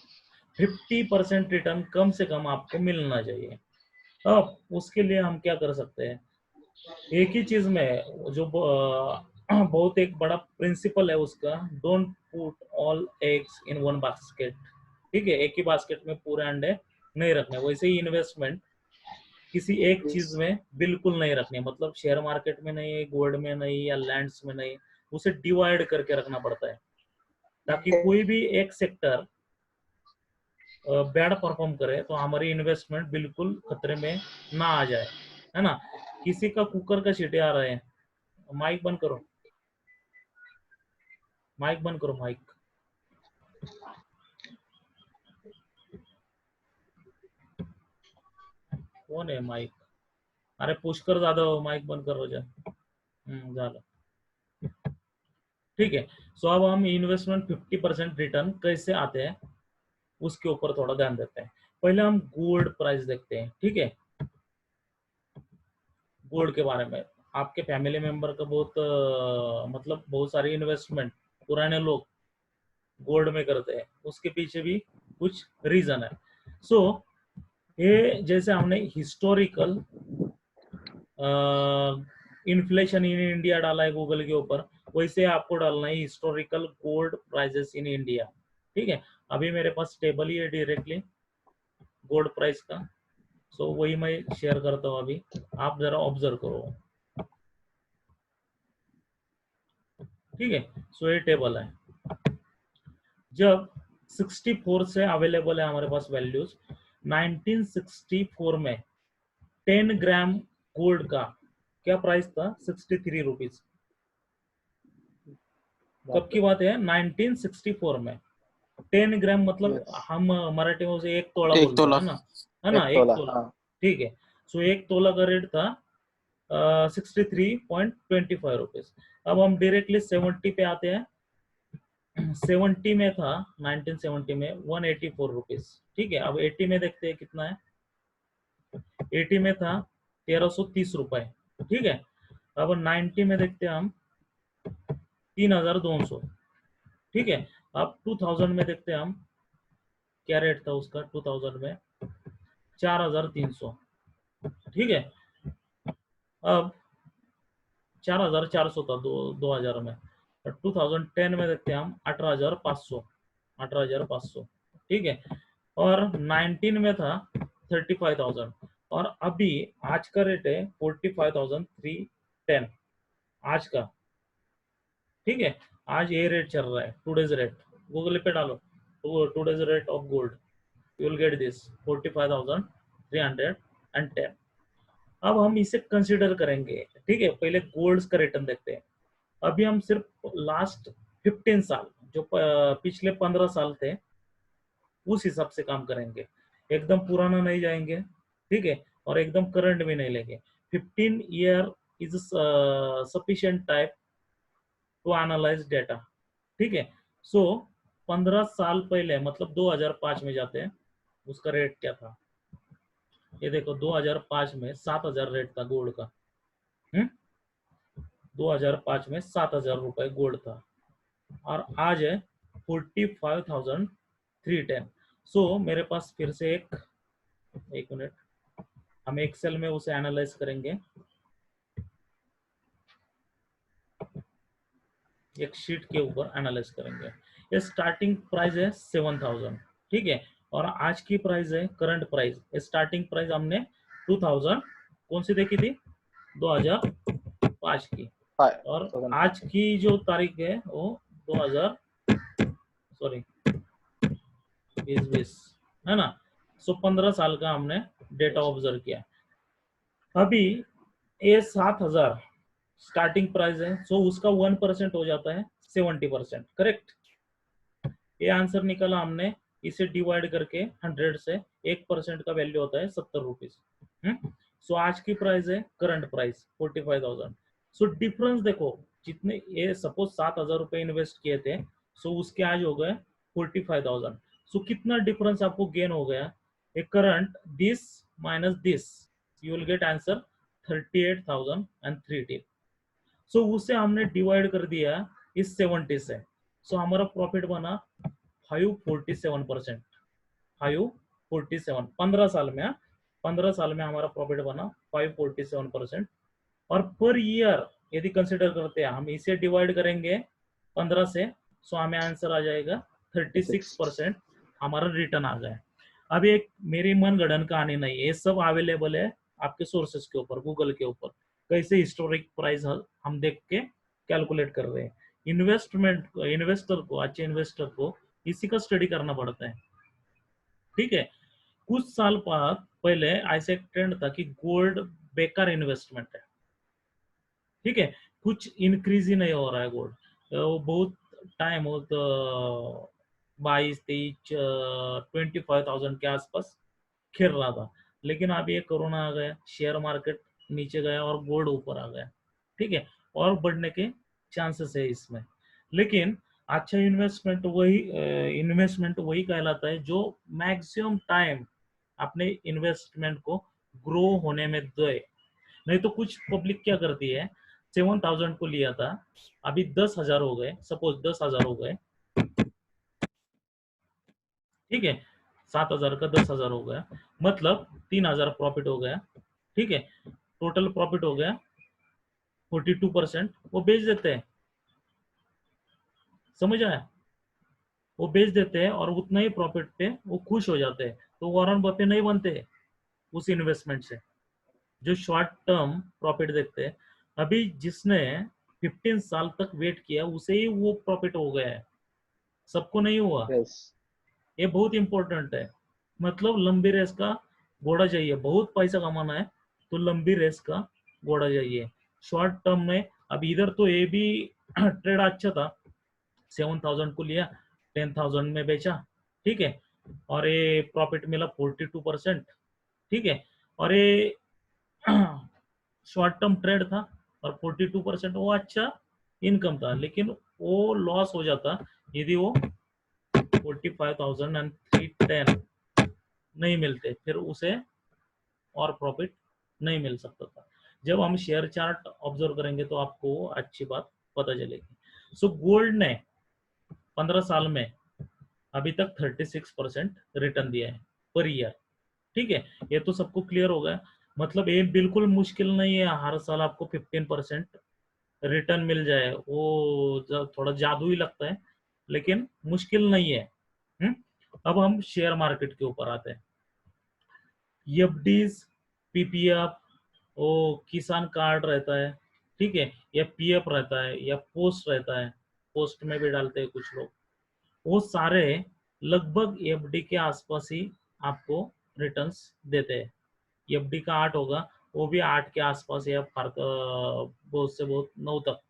50% रिटर्न कम से कम आपको मिलना चाहिए। अब उसके लिए हम क्या कर सकते हैं? एक ही चीज में जो बहुत एक बड़ा प्रिंसिपल है उसका, don't put all eggs in one basket. ठीक है, एक ही बास्केट में पूरे अंडे नहीं रखने। वैसे ही इन्वेस्टमेंट किसी एक चीज में बिल्कुल नहीं रखनी, मतलब शेयर मार्केट में नहीं, गोल्ड में नहीं, या लैंड्स में नहीं। उसे डिवाइड करके रखना पड़ता है, ताकि कोई भी एक सेक्टर बैड परफॉर्म करे तो हमारी इन्वेस्टमेंट बिल्कुल खतरे में ना आ जाए, है ना? किसी का कुकर का सीटी आ रहा है, माइक बंद करो। माइक बंद करो माइक। कौन आहे माइक? अरे पुष्कर जाधव माइक बंद कर जा। झालं। ठीक है। सो अब हम इन्वेस्टमेंट 50% रिटर्न कैसे आते हैं उसके ऊपर थोड़ा ध्यान देते हैं। पहले हम गोल्ड प्राइस देखते हैं। ठीक है, गोल्ड के बारे में आपके फैमिली मेंबर का बहुत मतलब बहुत सारी इन्वेस्टमेंट पुराने लोग गोल्ड में करते हैं, उसके पीछे भी कुछ रीजन है। सो ये जैसे हमने हिस्टोरिकल इन्फ्लेशन इन इंडिया डाला है गूगल के ऊपर, वैसे आपको डालना है historical gold prices in India. ठीक है, अभी मेरे पास टेबल ही है डायरेक्टली गोल्ड प्राइस का, सो वही मैं शेयर करता हूँ अभी, आप जरा ऑब्जर्व करो। ठीक है, सो ये टेबल है। जब 64 से अवेलेबल है हमारे पास वैल्यूज, 1964 में 10 ग्राम गोल्ड का क्या प्राइस था? 63 रुपीज। कब की बात है? 1964 में 10 ग्राम मतलब Yes. हम मराठी में उसे एक तोला एक बोलते तोला। हैं ना, है ना, एक एक तोला, तोला। हाँ। ठीक है, सो एक तोला का रेट था 63.25 रुपीज। अब हम डायरेक्टली 70 पे आते हैं। 70 में था 1970 में 184 रुपीज। ठीक है, अब 80 में देखते हैं कितना है। 80 में था 1330 रुपए। ठीक है, अब 90 में देखते हैं हम 3200। ठीक है, अब 2000 में देखते हैं हम क्या रेट था उसका। 2000 में 4300। ठीक है, अब 4400 था 2000 में। 2010 में देखते हैं हम 18500। 18500। ठीक है, और 19 में था 35,000, और अभी आज का रेट है 45,310 आज का। ठीक है, आज ये रेट चल रहा है, टूडेज रेट। गूगल पे डालो today's rate of gold, you will get this 45,310। अब हम इसे कंसिडर करेंगे। ठीक है, पहले गोल्ड का रिटर्न देखते हैं। अभी हम सिर्फ लास्ट 15 साल, जो पिछले 15 साल थे, उस हिसाब से काम करेंगे। एकदम पुराना नहीं जाएंगे। ठीक है, और एकदम करंट भी नहीं लेंगे। 15 year is sufficient type two analyse data. ठीक है, सो 15 साल पहले मतलब 2005 में जाते हैं, उसका रेट क्या था? ये देखो 2005 में 7,000 रेट था गोल्ड का। 2005 में 7,000 रुपए गोल्ड था, और आज है 45,310। सो मेरे पास फिर से एक मिनट, हम एक्सेल में उसे एनालाइज करेंगे, एक शीट के ऊपर एनालाइज करेंगे। ये स्टार्टिंग प्राइस है 7,000। ठीक है, और आज की प्राइस है करंट प्राइस। स्टार्टिंग प्राइस हमने 2000 कौन सी देखी थी? 2005 की, और 5,000. आज की जो तारीख है वो 2000 सॉरी 2020 है ना। सो 15 साल का हमने डेटा ऑब्जर्व किया। अभी ये 7,000 स्टार्टिंग प्राइस है, सो उसका 1% हो जाता है 70%। करेक्ट, ये आंसर निकाला हमने। इसे डिवाइड करके 100 से 1% का वैल्यू होता है 70 रुपीज। सो आज की प्राइस है करंट प्राइस 45,000। सो डिफरेंस देखो, जितने ये सपोज 7,000 रुपए इन्वेस्ट किए थे, सो उसके आज हो गए 45,000। सो कितना डिफरेंस आपको गेन हो गया? A current this minus this, you will get answer 38,030। So उसे हमने डिवाइड कर दिया इस 70 से। सो हमारा प्रॉफिट बना 547%। 547 15 साल में, 15 साल में हमारा प्रॉफिट बना 547%। और पर ईयर यदि कंसिडर करते हैं, हम इसे डिवाइड करेंगे 15 से, सो हमें आंसर आ जाएगा 36% हमारा रिटर्न आ जाए। अब एक मेरी मन गढ़न कहानी नहीं है, ये सब अवेलेबल है आपके सोर्सेस के ऊपर, गूगल के ऊपर, कैसे हिस्टोरिक प्राइस हम देख के कैलकुलेट कर रहे हैं। इन्वेस्टर को, अच्छे इन्वेस्टर को इसी का स्टडी करना पड़ता है। ठीक है, कुछ साल बाद पहले ऐसे एक ट्रेंड था कि गोल्ड बेकार इन्वेस्टमेंट है। ठीक है, कुछ इंक्रीज ही नहीं हो रहा है गोल्ड, वो बहुत टाइम हो तो 22, 23, 25,000 के आसपास खेल रहा था, लेकिन अब ये कोरोना आ गया, शेयर मार्केट नीचे गया और गोल्ड ऊपर आ गया। ठीक है, और बढ़ने के चांसेस है इसमें। लेकिन अच्छा इन्वेस्टमेंट वही कहलाता है जो मैक्सिमम टाइम अपने इन्वेस्टमेंट को ग्रो होने में दे। नहीं तो कुछ पब्लिक क्या करती है, 7,000 को लिया था, अभी 10,000 हो गए, सपोज 10,000 हो गए, ठीक है, 7,000 का 10,000 हो गया, मतलब 3,000 प्रॉफिट हो गया। ठीक है, टोटल प्रॉफिट हो गया 42%, वो बेच देते हैं। समझ आया? वो बेच देते हैं और उतना ही प्रॉफिट पे वो खुश हो जाते हैं। तो वॉरेन बफे नहीं बनते उस इन्वेस्टमेंट से, जो शॉर्ट टर्म प्रॉफिट देखते हैं। अभी जिसने 15 साल तक वेट किया उसे ही वो प्रॉफिट हो गया है, सबको नहीं हुआ। यस ये बहुत इंपॉर्टेंट है। मतलब लंबी रेस का घोड़ा चाहिए, बहुत पैसा कमाना है तो लंबी रेस का घोड़ा चाहिए। शॉर्ट टर्म में अब इधर तो ये भी ट्रेड अच्छा था, 7,000 को लिया, 10,000 में बेचा। ठीक है, और ये प्रॉफिट मिला 42%। ठीक है, और ये शॉर्ट टर्म ट्रेड था और 42% वो अच्छा इनकम था। लेकिन वो लॉस हो जाता यदि वो 45,000 एंड 310 नहीं मिलते, फिर उसे और प्रॉफिट नहीं मिल सकता था। जब हम शेयर चार्ट ऑब्जर्व करेंगे तो आपको अच्छी बात पता चलेगी। सो गोल्ड ने 15 साल में अभी तक 36% रिटर्न दिया है पर ईयर। ठीक है, ये तो सबको क्लियर हो गया। मतलब ये बिल्कुल मुश्किल नहीं है हर साल आपको 15% रिटर्न मिल जाए, वो थोड़ा जादू ही लगता है, लेकिन मुश्किल नहीं है। अब हम शेयर मार्केट के ऊपर आते हैं। एफडीज, पीपीएफ, वो किसान कार्ड रहता है, ठीक है, या पीएफ रहता है या पोस्ट रहता है, पोस्ट में भी डालते हैं कुछ लोग, वो सारे लगभग एफडी के आसपास ही आपको रिटर्न्स देते हैं। एफडी का 8 होगा, वो भी 8 के आसपास या बहुत से बहुत 9 तक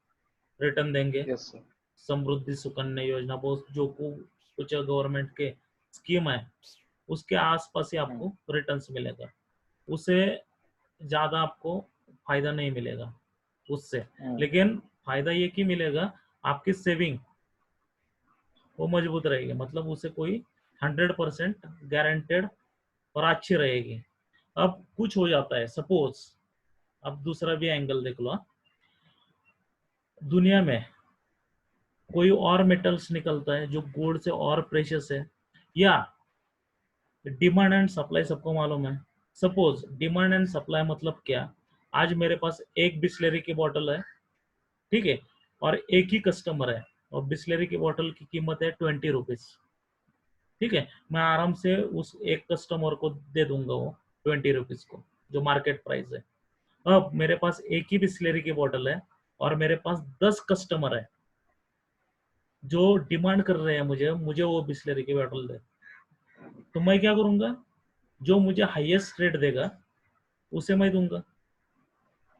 रिटर्न देंगे। यस सर समृद्धि सुकन्या योजना, बहुत जो कुछ गवर्नमेंट के स्कीम है उसके आसपास ही आपको रिटर्न्स मिलेगा, उससे ज्यादा आपको फायदा नहीं मिलेगा उससे। लेकिन फायदा ये कि मिलेगा आपकी सेविंग वो मजबूत रहेगी, मतलब उसे कोई 100% गारंटेड और अच्छी रहेगी। अब कुछ हो जाता है, सपोज अब दूसरा भी एंगल देख लो, दुनिया में कोई और मेटल्स निकलता है जो गोल्ड से और प्रेशियस है, या डिमांड एंड सप्लाई सबको मालूम है। सपोज डिमांड एंड सप्लाई मतलब क्या, आज मेरे पास एक बिस्लेरी की बोतल है, ठीक है, और एक ही कस्टमर है और बिस्लेरी की बोतल की कीमत है 20 रुपीज। ठीक है, मैं आराम से उस एक कस्टमर को दे दूंगा वो 20 रुपीज को, जो मार्केट प्राइस है। अब मेरे पास एक ही बिस्लेरी की बोतल है और मेरे पास 10 कस्टमर है जो डिमांड कर रहे हैं मुझे मुझे वो बिस्लेरी की बोतल दे। तो मैं क्या करूंगा, जो मुझे हाईएस्ट रेट देगा उसे मैं दूंगा।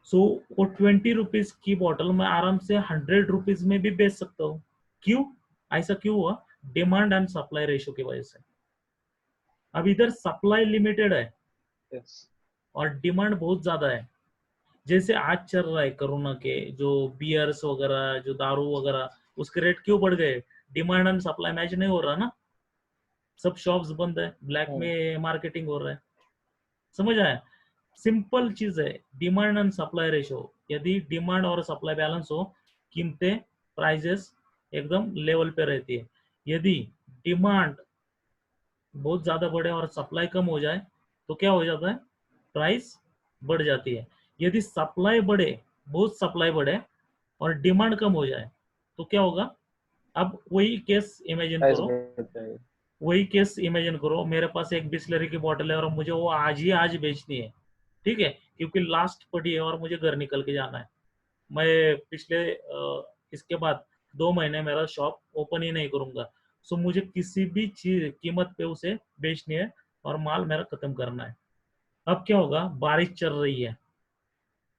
सो वो 20 रुपीज की बोतल मैं आराम से 100 रुपीज में भी बेच सकता हूँ। क्यों, ऐसा क्यों हुआ? डिमांड एंड सप्लाई रेशियो की वजह से। अब इधर सप्लाई लिमिटेड है यस और डिमांड बहुत ज्यादा है। जैसे आज चल रहा है कोरोना के जो बियर्स वगैरह, जो दारू वगैरह, उसके रेट क्यों बढ़ गए? डिमांड एंड सप्लाई मैच नहीं हो रहा ना, सब शॉप्स बंद है, ब्लैक में मार्केटिंग हो रहा है। समझ आया? सिंपल चीज है, डिमांड एंड सप्लाई रेशियो। यदि डिमांड और सप्लाई बैलेंस हो, कीमतें, प्राइजेस एकदम लेवल पे रहती है। यदि डिमांड बहुत ज्यादा बढ़े और सप्लाई कम हो जाए तो क्या हो जाता है? प्राइस बढ़ जाती है। यदि सप्लाई बढ़े, बहुत सप्लाई बढ़े और डिमांड कम हो जाए तो क्या होगा? अब वही केस इमेजिन प्राइस करो, बढ़ता है वही केस इमेजिन करो, मेरे पास एक बिस्लरी की बोतल है और मुझे वो आज ही आज बेचनी है, ठीक है, क्योंकि लास्ट पड़ी है और मुझे घर निकल के जाना है। मैं पिछले इसके बाद 2 महीने मेरा शॉप ओपन ही नहीं करूंगा। सो मुझे किसी भी चीज कीमत पे उसे बेचनी है और माल मेरा खत्म करना है। अब क्या होगा? बारिश चल रही है,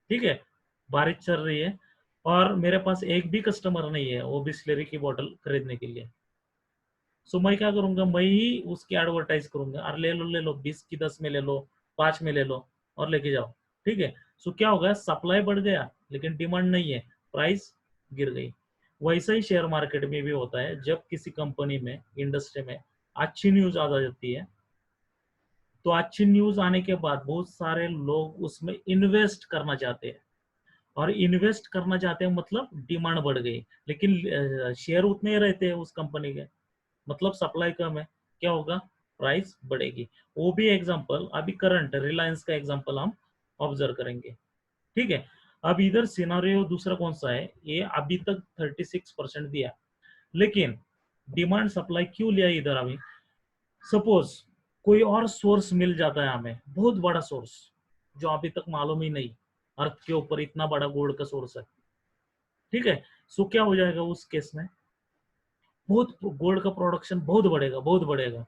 ठीक है, बारिश चल रही है और मेरे पास एक भी कस्टमर नहीं है वो बिस्लरी की बोतल खरीदने के लिए, सो मैं क्या करूंगा, मैं ही उसकी एडवर्टाइज करूंगा, और ले लो 20 की 10 में ले लो, 5 में ले लो और लेके जाओ। ठीक है, सो क्या होगा, सप्लाई बढ़ गया लेकिन डिमांड नहीं है, प्राइस गिर गई। वैसा ही शेयर मार्केट में भी होता है, जब किसी कंपनी में, इंडस्ट्री में अच्छी न्यूज आ जाती है, तो अच्छी न्यूज आने के बाद बहुत सारे लोग उसमें इन्वेस्ट करना चाहते हैं, और इन्वेस्ट करना चाहते हैं मतलब डिमांड बढ़ गई, लेकिन शेयर उतने ही रहते हैं उस कंपनी के, मतलब सप्लाई कम है, क्या होगा, प्राइस बढ़ेगी। वो भी एग्जांपल अभी करंट रिलायंस का एग्जांपल हम ऑब्जर्व करेंगे। ठीक है, अब इधर सिनारियो दूसरा कौन सा है, ये अभी तक 36% दिया, लेकिन डिमांड सप्लाई क्यों लिया इधर अभी, सपोज कोई और सोर्स मिल जाता है हमें, बहुत बड़ा सोर्स जो अभी तक मालूम ही नहीं, अर्थ के ऊपर इतना बड़ा गोल्ड का सोर्स है। ठीक है, सो क्या हो जाएगा उस केस में, बहुत गोल्ड का प्रोडक्शन बहुत बढ़ेगा, बहुत बढ़ेगा।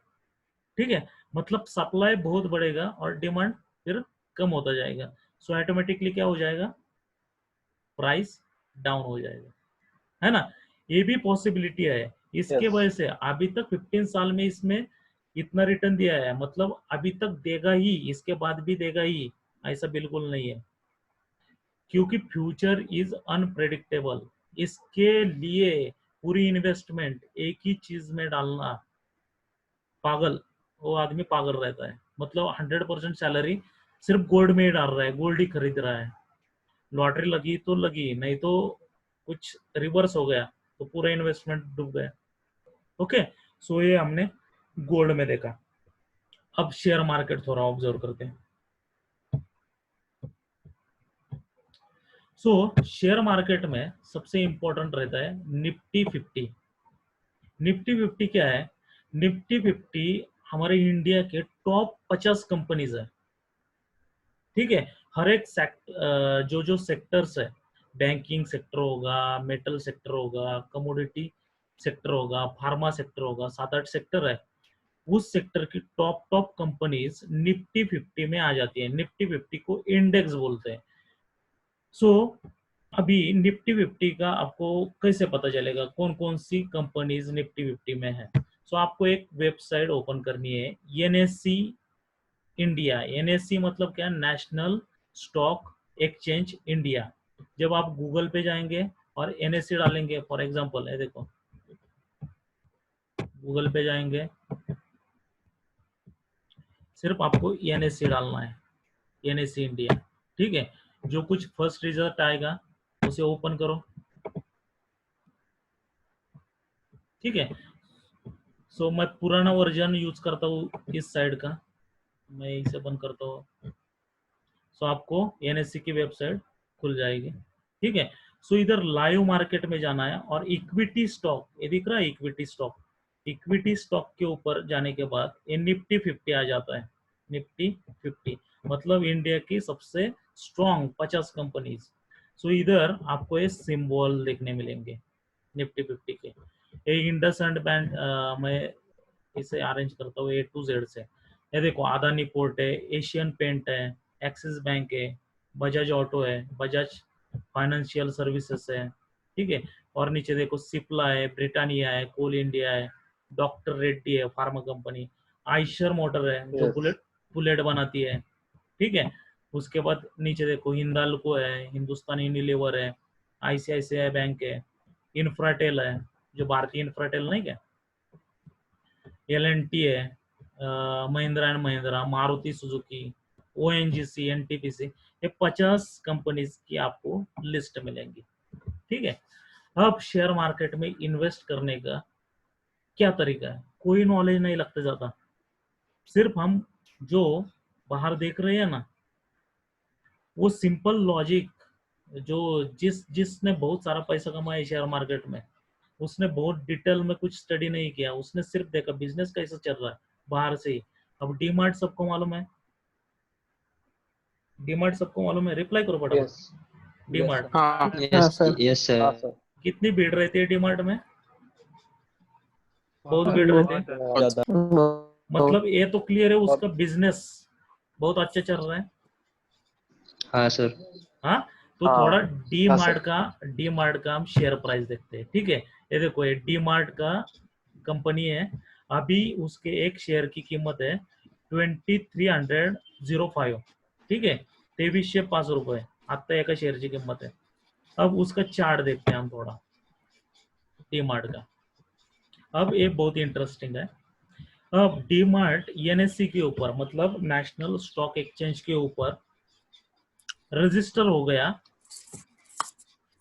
ठीक है, मतलब सप्लाई बहुत बढ़ेगा और डिमांड फिर कम होता जाएगा, सो ऑटोमेटिकली क्या हो जाएगा, प्राइस डाउन हो जाएगा, है ना। ये भी पॉसिबिलिटी है, इसके Yes. वजह से अभी तक 15 साल में इसमें इतना रिटर्न दिया है, मतलब अभी तक देगा ही, इसके बाद भी देगा ही, ऐसा बिल्कुल नहीं है, क्योंकि फ्यूचर इज अनप्रेडिक्टेबल। इसके लिए पूरी इन्वेस्टमेंट एक ही चीज में डालना, पागल, वो आदमी पागल रहता है, मतलब 100% सैलरी सिर्फ गोल्ड में ही डाल रहा है, गोल्ड ही खरीद रहा है, लॉटरी लगी तो लगी, नहीं तो कुछ रिवर्स हो गया तो पूरा इन्वेस्टमेंट डूब गया। ओके, सो ये हमने गोल्ड में देखा। अब शेयर मार्केट थोड़ा ऑब्जर्व करते हैं। सो शेयर मार्केट में सबसे इंपॉर्टेंट रहता है निफ्टी 50। निफ्टी 50 क्या है, निफ्टी 50 हमारे इंडिया के टॉप 50 कंपनीज है। ठीक है, हर एक जो सेक्टर्स है, बैंकिंग सेक्टर होगा, मेटल सेक्टर होगा, कमोडिटी सेक्टर होगा, फार्मा सेक्टर होगा, 7-8 सेक्टर है, उस सेक्टर की टॉप टॉप कंपनीज निफ्टी 50 में आ जाती है। निफ्टी 50 को इंडेक्स बोलते हैं। सो अभी निफ्टी 50 का आपको कैसे पता चलेगा कौन कौन सी कंपनीज निफ्टी 50 में है, सो आपको एक वेबसाइट ओपन करनी है, एनएससी इंडिया। एनएससी मतलब क्या, नेशनल स्टॉक एक्सचेंज इंडिया। जब आप गूगल पे जाएंगे और एनएससी डालेंगे, फॉर एग्जांपल है, देखो गूगल पे जाएंगे, सिर्फ आपको एनएससी डालना है, एनएससी इंडिया। ठीक है, जो कुछ फर्स्ट रिजल्ट आएगा उसे ओपन करो। ठीक है, सो मैं पुराना वर्जन यूज करता हूँ इस साइड का, मैं इसे बंद करता हूँ, सो आपको एनएससी की वेबसाइट खुल जाएगी। ठीक है, सो इधर लाइव मार्केट में जाना है, और इक्विटी स्टॉक, ये दिख रहा है इक्विटी स्टॉक, इक्विटी स्टॉक के ऊपर जाने के बाद ये निफ्टी 50 आ जाता है। निफ्टी 50 मतलब इंडिया की सबसे स्ट्रॉन्ग 50 कंपनीज। सो इधर आपको ये सिंबल देखने मिलेंगे निफ्टी 50 के। ये इंडसइंड बैंक, मैं इसे अरेंज करता हूँ A to Z से। ये देखो अदानी पोर्ट है, एशियन पेंट है, एक्सिस बैंक है, बजाज ऑटो है, बजाज फाइनेंशियल सर्विसेज है। ठीक है, और नीचे देखो सिप्ला है, ब्रिटानिया है, कोल इंडिया है, डॉक्टर रेड्डी है फार्मा कंपनी, आइशर मोटर है जो Yes. बुलेट बनाती है। ठीक है, उसके बाद नीचे देखो हिंदाल्को है, हिंदुस्तान यूनिलीवर है, आईसीआईसीआई बैंक है, इंफ्राटेल है, जो भारतीय इंफ्राटेल नहीं क्या, एल&टी है, Mahindra and Mahindra, Maruti Suzuki, ONGC, NTPC, ये 50 कंपनीज की आपको लिस्ट मिलेंगी। ठीक है, अब शेयर मार्केट में इन्वेस्ट करने का क्या तरीका है, कोई नॉलेज नहीं लगता जाता, सिर्फ हम जो बाहर देख रहे हैं ना, वो सिंपल लॉजिक, जो जिसने बहुत सारा पैसा कमाया शेयर मार्केट में, उसने बहुत डिटेल में कुछ स्टडी नहीं किया, उसने सिर्फ देखा बिजनेस कैसे चल रहा है बाहर से ही। अब डीमार्ट सबको मालूम है, डीमार्ट सबको मालूम है, रिप्लाई करो फटाफट। Yes. Yes, DMart sir. हाँ हाँ यस सर। यस हाँ सर। सर। कितनी भीड़ रहती है डीमार्ट में, बहुत भीड़ बहुत रहती है, ज्यादा। मतलब ये तो क्लियर है उसका बिजनेस बहुत अच्छा चल रहा है। हाँ सर। हाँ, तो हाँ, थोड़ा डी हाँ मार्ट सर। का हम शेयर प्राइस देखते हैं, ठीक है। ये देखो, ये डी मार्ट का कंपनी है, अभी उसके एक शेयर की कीमत है 2305, ठीक है, 2305 आता एका शेअरची किंमत है। अब उसका चार्ट देखते हैं हम थोड़ा डी मार्ट का। अब ये बहुत इंटरेस्टिंग है। अब डी मार्ट एनएससी के ऊपर, मतलब नेशनल स्टॉक एक्सचेंज के ऊपर रजिस्टर हो गया।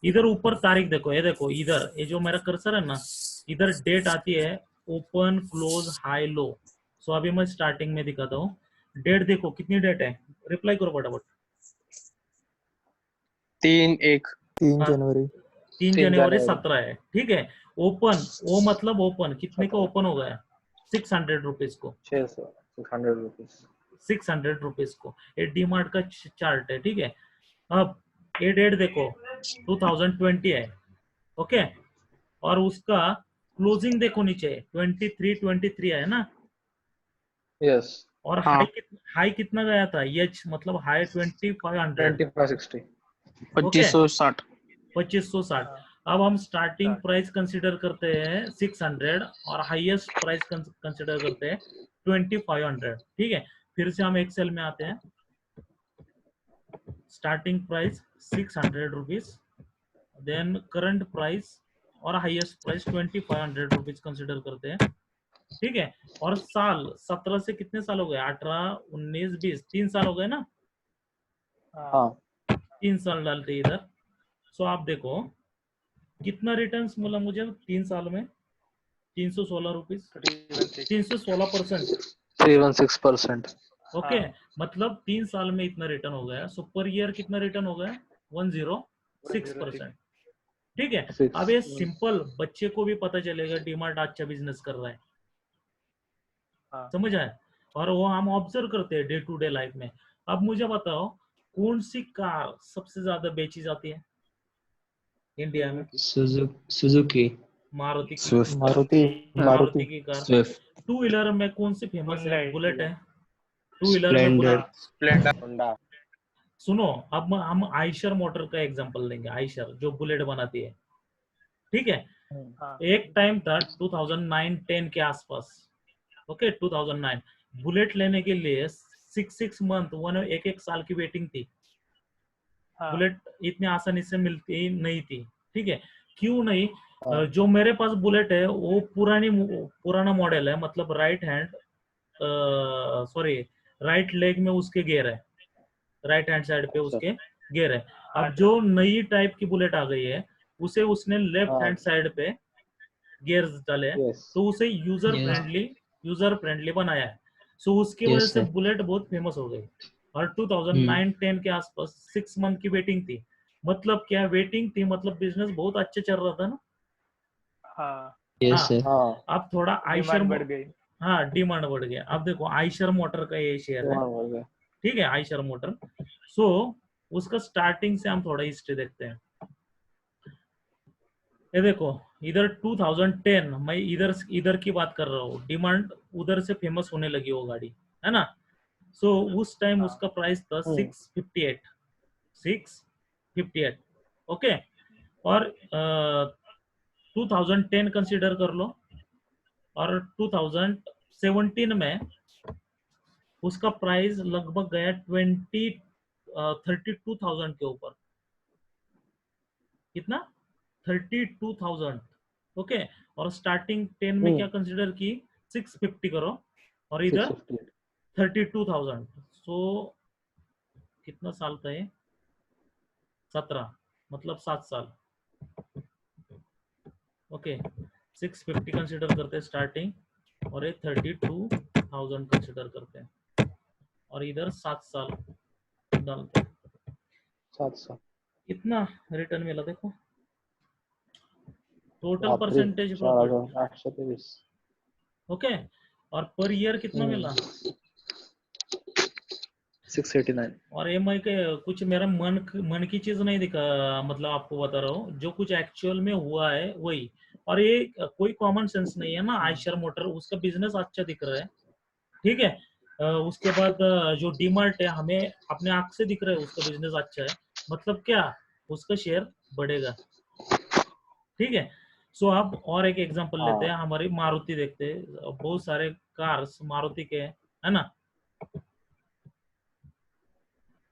इधर ऊपर तारीख देखो, ये देखो इधर, ये जो मेरा कर्सर है ना, इधर डेट आती है ओपन क्लोज हाई लो। सो अभी मैं स्टार्टिंग में दिखाता हूँ। डेट देखो कितनी डेट है, रिप्लाई करो फटाफट। 3/1 3 हाँ, जनवरी 3 3 जनवरी जनवरी 17 है, ठीक है। ओपन, ओ मतलब ओपन, कितने का 17 ओपन हो गया? 600 रुपीज को, 600 रुपीज। 600 रुपीज को। ये डी मार्ट का चार्ट है, ठीक है। अब ये डेट देखो 2020 है, ओके, और उसका क्लोजिंग देखो नीचे 23 है ना, यस, और हाँ हाई कितना गया था, एच मतलब हाई 2500, 2560। ओके, 2560। 2560। अब हम स्टार्टिंग प्राइस कंसीडर करते हैं 600 और हाईएस्ट प्राइस कंसीडर करते हैं 2500, ठीक है। फिर से हम एक्सेल में आते हैं, starting price 600 rupees, then current price और हाईएस्ट प्राइस 2500 रुपीज कंसिडर करते हैं, ठीक है। और साल 17 से कितने साल हो गए, 18, 19, 20, 3 साल हो गए ना, हाँ, 3 साल डालते हैं इधर। सो आप देखो कितना रिटर्न्स मिला मुझे 3 साल में, 316 रुपीज, 316%, 316%। ओके। मतलब 3 साल में इतना रिटर्न हो गया। सो पर ईयर कितना रिटर्न हो गया, 106%, ठीक है। अब ये सिंपल बच्चे को भी पता चलेगा डीमार्ट अच्छा बिजनेस कर रहा है, समझ आए। और वो हम ऑब्जर्व करते हैं डे टू डे लाइफ में। अब मुझे बताओ कौन सी कार सबसे ज्यादा बेची जाती है इंडिया में? सुजुकी, मारुति की, स्विफ्ट, मारुति की कार। स्विफ्ट, टू व्हीलर में कौन सी फेमस है? बुलेट है, टू व्हीलर में स्प्लेंडर, बुलेट। होंडा। सुनो, अब हम आइशर मोटर का एग्जांपल लेंगे, आइशर जो बुलेट बनाती है, ठीक है। एक टाइम था 2009-10 के आसपास, ओके, 2009, बुलेट लेने के लिए 6 मंथ, एक साल की वेटिंग थी। बुलेट इतनी आसानी से मिलती नहीं थी, ठीक है। क्यों नहीं? जो मेरे पास बुलेट है वो पुराना मॉडल है, मतलब right hand, sorry, right leg में उसके गियर है, राइट हैंड साइड पे उसके गियर है। अब जो नई टाइप की बुलेट आ गई है उसे उसने लेफ्ट हैंड साइड पे गियर्स डाले हैं, तो उसे यूजर फ्रेंडली बनाया है। सो उसकी वजह से बुलेट बहुत फेमस हो गई। और 2009-10 के आसपास 6 मंथ की वेटिंग थी। मतलब क्या वेटिंग थी, मतलब बिजनेस बहुत अच्छे चल रहा था ना। यस सर, हाँ, अब थोड़ा आइशर बढ़ गई, हाँ डिमांड बढ़ गया। अब देखो आइशर मोटर का ये शेयर है, ठीक है, आइशर मोटर। सो उसका स्टार्टिंग से हम थोड़ा हिस्ट्री देखते हैं। ये देखो इधर 2010, मैं इधर की बात कर रहा हूँ, डिमांड उधर से फेमस होने लगी वो गाड़ी, है ना। सो उस टाइम उसका प्राइस था 658, ओके। और 2010 कंसीडर कर लो, और 2017 में उसका प्राइस लगभग गया 32,000 के ऊपर। कितना? 32,000, ओके। और स्टार्टिंग 10 में क्या कंसीडर की, 650 करो, और इधर 32,000। सो कितना साल था ये, 17, मतलब 7 साल, ओके। 650 कंसीडर करते हैं स्टार्टिंग, और ये 32,000 कंसीडर करते हैं, और इधर 7 साल डालते हैं। 7 साल कितना रिटर्न मिला देखो, टोटल परसेंटेज प्रॉफिट, 4,823। ओके। और पर ईयर कितना मिला, 689। और ये मैं कुछ मेरा मन की चीज नहीं दिखा, मतलब आपको बता रहा हूँ जो कुछ एक्चुअल में हुआ है वही। और ये कोई कॉमन सेंस नहीं है ना। आइशर मोटर उसका बिजनेस अच्छा दिख रहा है, ठीक है। उसके बाद जो डीमार्ट है हमें अपने आंख से दिख रहा है उसका बिजनेस अच्छा है। मतलब क्या, उसका शेयर बढ़ेगा। ठीक है। सो आप और एक एग्जांपल लेते हैं, हमारी मारुति देखते हैं, बहुत सारे कार्स मारुति के हैं, है ना।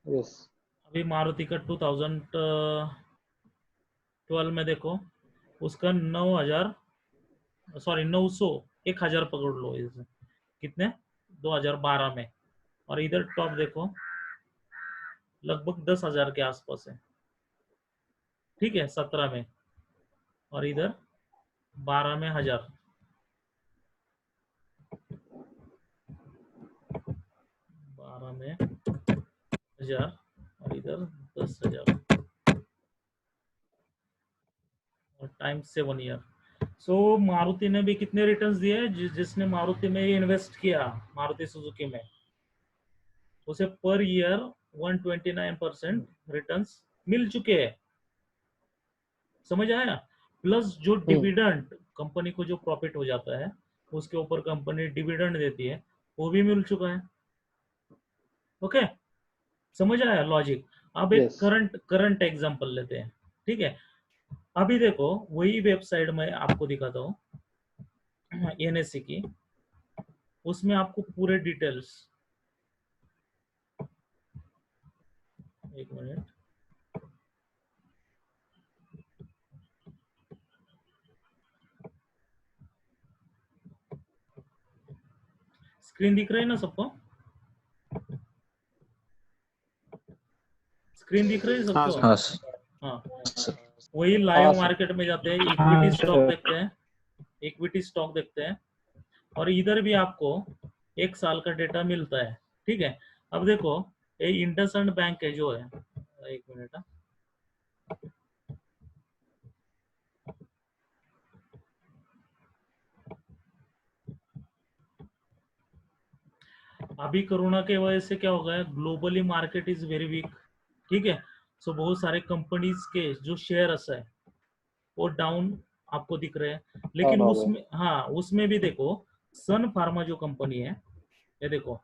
Yes. अभी मारुति का 2012 में देखो, उसका 1000 पकड़ लो, इस कितने 2012 में, और इधर टॉप देखो लगभग 10,000 के आसपास है। ठीक है, 17 में, और इधर 12 में 1000, 12 में 1000, और इधर 10,000, और टाइम 7 ईयर। सो मारुति ने भी कितने रिटर्न्स दिए, जिसने मारुति में इन्वेस्ट किया, मारुति सुजुकी में, उसे पर ईयर 129% रिटर्न्स मिल चुके हैं। समझ आया। प्लस जो डिविडेंड कंपनी को जो प्रॉफिट हो जाता है, उसके ऊपर कंपनी डिविडेंड देती है, वो भी मिल चुका है। ओके, समझ आया लॉजिक। अब एक Yes. करंट एग्जांपल लेते हैं। ठीक है, अभी देखो वही वेबसाइट में आपको दिखाता हूँ, एनएससी की, उसमें आपको पूरे डिटेल्स, एक मिनट, स्क्रीन दिख रही है ना सबको, स्क्रीन दिख रही है हाँ सबको। सर। हाँ, वही लाइव सर। मार्केट में जाते हैं, हाँ, इक्विटी सर। स्टॉक देखते हैं, इक्विटी स्टॉक देखते हैं, और इधर भी आपको 1 साल का डेटा मिलता है। ठीक है, अब देखो ये इंडसइंड बैंक है जो है, एक मिनट, अभी कोरोना के वजह से क्या हो गया, globally market is very weak. ठीक है, सो बहुत सारे कंपनीज के जो शेयर्स है वो डाउन आपको दिख रहे हैं, लेकिन Down हो गए। उसमें, हाँ उसमें भी देखो सन फार्मा जो कंपनी है, ये देखो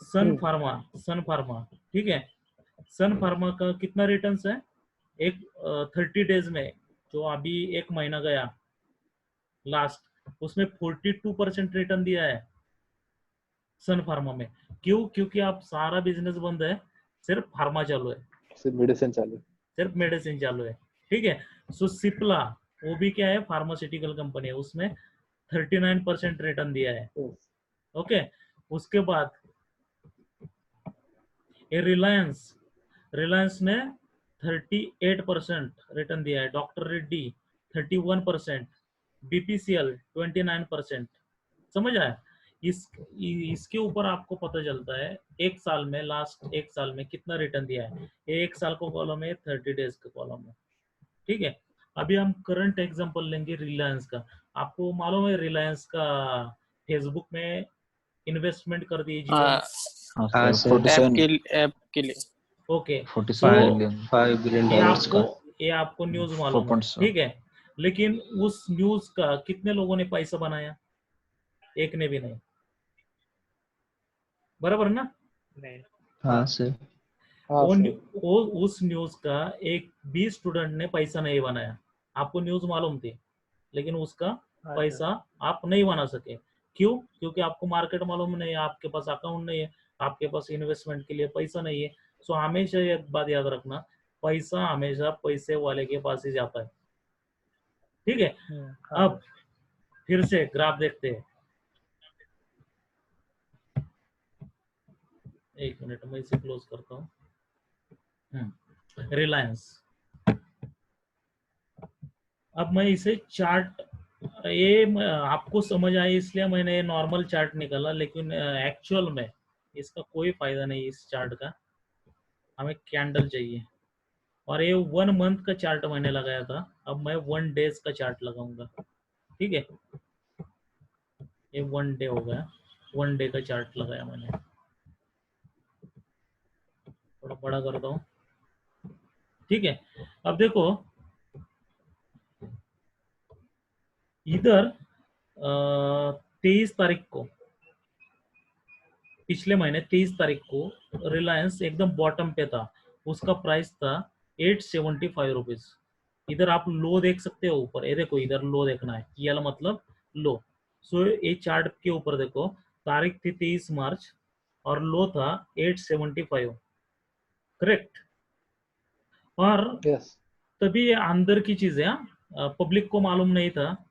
सन फार्मा, ठीक है, सन फार्मा का कितना रिटर्न्स है, एक 30 डेज में, जो अभी 1 महीना गया लास्ट, उसमें 42% रिटर्न दिया है सन फार्मा में। क्यों? क्योंकि आप सारा बिजनेस बंद है, सिर्फ फार्मा चालू है, सिर्फ मेडिसिन चालू। सिर्फ मेडिसिन चालू है। ठीक है, सो सिप्ला, वो भी क्या है, फार्मास्यूटिकल कंपनी है, उसमें 39% रिटर्न दिया है। Yes. ओके, उसके बाद ये रिलायंस, रिलायंस ने 38% रिटर्न दिया है, डॉक्टर रेड्डी 31%, बीपीसीएल 29%। समझ आया। इसके ऊपर आपको पता चलता है एक साल में, लास्ट 1 साल में कितना रिटर्न दिया है। ये 1 साल का कॉलम है, 30 डेज का कॉलम है। ठीक है, अभी हम करंट एग्जांपल लेंगे रिलायंस का। आपको मालूम है रिलायंस का फेसबुक में इन्वेस्टमेंट कर दीजिए। हाँ सर। ऐप के लिए ओके, 47 सो बिलियन, $5 billion ये का। आपको न्यूज मालूम है, 4.7। ठीक है, लेकिन उस न्यूज का कितने लोगों ने पैसा बनाया? एक ने भी नहीं, बराबर ना। हाँ सर। हाँ सर। उस न्यूज का एक भी स्टूडेंट ने पैसा नहीं बनाया। आपको न्यूज मालूम थी, लेकिन उसका पैसा आप नहीं बना सके। क्यों? क्योंकि आपको मार्केट मालूम नहीं है, आपके पास अकाउंट नहीं है, आपके पास इन्वेस्टमेंट के लिए पैसा नहीं है। सो हमेशा एक बात याद रखना, पैसा हमेशा पैसे वाले के पास ही जाता है। ठीक है, अब फिर से ग्राफ देखते हैं। एक मिनट में इसे क्लोज करता हूँ। रिलायंस, अब मैं इसे चार्ट, ये आपको समझ आए इसलिए मैंने ये नॉर्मल चार्ट निकाला, लेकिन एक्चुअल में इसका कोई फायदा नहीं इस चार्ट का, हमें कैंडल चाहिए। और ये 1 मंथ का चार्ट मैंने लगाया था, अब मैं 1 डेज का चार्ट लगाऊंगा। ठीक है, ये 1 डे हो गया, 1 डे का चार्ट लगाया मैंने, थोड़ा बड़ा करता हूँ। ठीक है, अब देखो इधर 23 तारीख को, पिछले महीने 23 तारीख को रिलायंस एकदम बॉटम पे था, उसका प्राइस था 875 रुपीज। इधर आप लो देख सकते हो ऊपर, ये देखो इधर लो देखना है, ये वाला मतलब लो। सो ये चार्ट के ऊपर देखो, तारीख थी 23 मार्च और लो था 875, करेक्ट। और यस तभी ये अंदर की चीजें, पब्लिक को मालूम नहीं था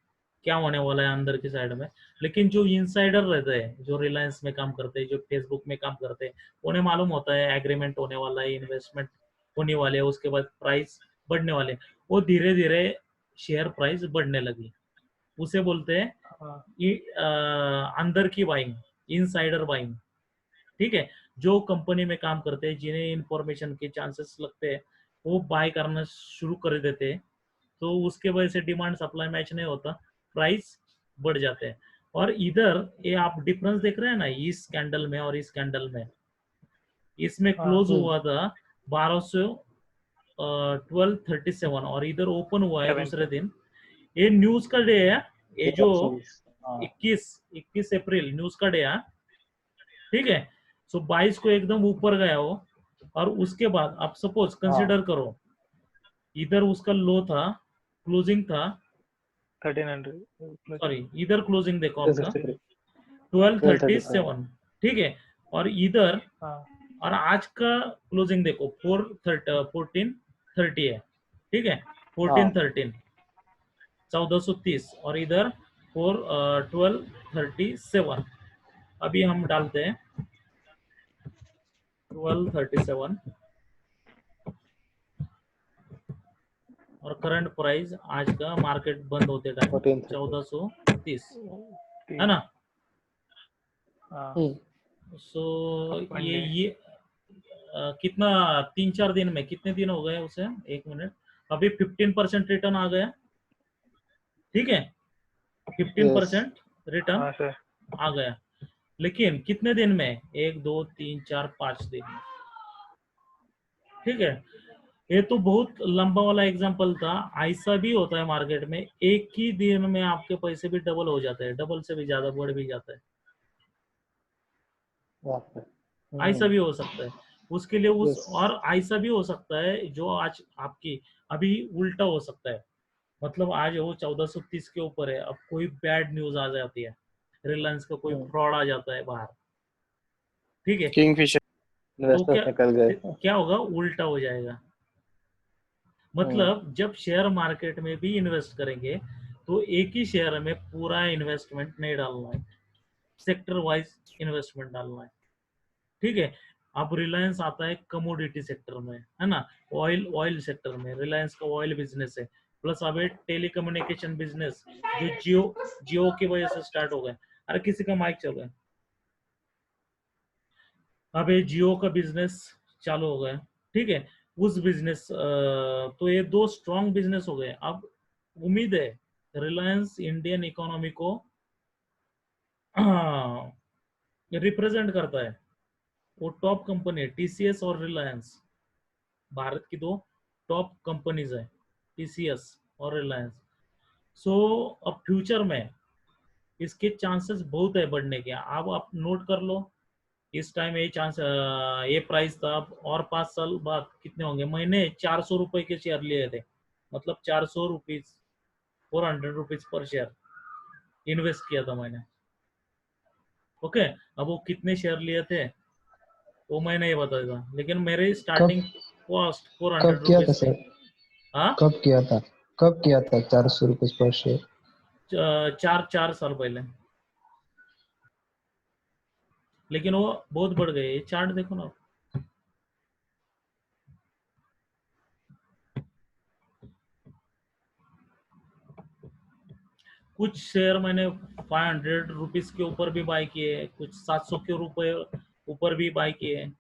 क्या होने वाला है अंदर की साइड में, लेकिन जो इनसाइडर रहते हैं, जो रिलायंस में काम करते हैं, जो फेसबुक में काम करते हैं, उन्हें मालूम होता है एग्रीमेंट होने वाला है, इन्वेस्टमेंट होने वाले है, उसके बाद प्राइस बढ़ने वाले, वो धीरे धीरे शेयर प्राइस बढ़ने लगी। उसे बोलते हैं अंदर की बाइंग, इनसाइडर बाइंग, ठीक है। जो कंपनी में काम करते हैं, जिन्हें इंफॉर्मेशन के चांसेस लगते हैं, वो बाय करना शुरू कर देते हैं, तो उसके वजह से डिमांड सप्लाई मैच नहीं होता, प्राइस बढ़ जाते हैं। और इधर ये आप डिफरेंस देख रहे हैं ना, इस कैंडल में और इस कैंडल में, इसमें क्लोज हुआ था 1237 और इधर ओपन हुआ है दूसरे दिन। ये न्यूज का डे है, ये जो 21 अप्रैल न्यूज का डे है, ठीक है। सो 22 को एकदम ऊपर गया वो, और उसके बाद आप सपोज कंसिडर करो, इधर उसका लो था, क्लोजिंग था 1300, सॉरी इधर क्लोजिंग देखो आपका 363 1237, ठीक है। और इधर हाँ और आज का क्लोजिंग देखो 1430 है, ठीक है, 1413 1430, और इधर 1237। अभी हम डालते हैं 1237 और करंट प्राइस आज का मार्केट बंद होते टाइम 1430 है ना। हाँ सो ये कितना 3-4 दिन में कितने दिन हो गए उसे, एक मिनट, अभी 15% रिटर्न आ गया, ठीक है, 15% रिटर्न हाँ सर, आ गया। लेकिन कितने दिन में, 1 2 3 4 5 दिन में, ठीक है। ये तो बहुत लंबा वाला एग्जांपल था, ऐसा भी होता है मार्केट में, एक ही दिन में आपके पैसे भी डबल हो जाते हैं, डबल से भी ज्यादा बढ़ भी जाता है, ऐसा भी हो सकता है। उसके लिए उस और ऐसा भी हो सकता है जो आज आपकी अभी उल्टा हो सकता है, मतलब आज वो 1430 के ऊपर है, अब कोई बैड न्यूज आ जाती है, रिलायंस का कोई फ्रॉड आ जाता है बाहर, ठीक है, किंगफिशर तो इन्वेस्टर्स निकल गए। क्या होगा, उल्टा हो जाएगा। मतलब जब शेयर मार्केट में भी इन्वेस्ट करेंगे तो एक ही शेयर में पूरा इन्वेस्टमेंट नहीं डालना है, सेक्टर वाइज इन्वेस्टमेंट डालना है, ठीक है। अब रिलायंस आता है कमोडिटी सेक्टर में, है ना, ऑयल सेक्टर में, रिलायंस का ऑयल बिजनेस है, प्लस अब टेलीकम्युनिकेशन बिजनेस जो जियो की वजह से स्टार्ट हो गए। अरे किसी का माइक चल रहा है, अब ये जियो का बिजनेस चालू हो गया, ठीक है। उस बिजनेस तो ये 2 स्ट्रॉन्ग बिजनेस हो गए। अब उम्मीद है रिलायंस इंडियन इकोनॉमी को रिप्रेजेंट करता है, वो टॉप कंपनी है, टीसीएस और रिलायंस भारत की 2 टॉप कंपनीज है, टीसीएस और रिलायंस। सो अब फ्यूचर में इसके चांसेस बहुत है बढ़ने के, अब आप नोट कर लो, इस टाइम ये चांस, ये प्राइस था, अब और 5 साल बाद कितने होंगे। मैंने 400 रुपए के शेयर लिए थे, मतलब 400 rupees, 400 rupees per share invest किया था मैंने, ओके। अब वो कितने शेयर लिए थे वो मैं नहीं बताता, लेकिन मेरे स्टार्टिंग कॉस्ट 400 कब किया था रुपीज थी। सर? हाँ, कब किया था 400 रुपए पर शेयर? 4 साल पहले, लेकिन वो बहुत बढ़ गए। ये चार्ट देखो ना, कुछ शेयर मैंने 500 रुपीज के ऊपर भी बाय किए, कुछ 700 के रुपए ऊपर भी बाय किए।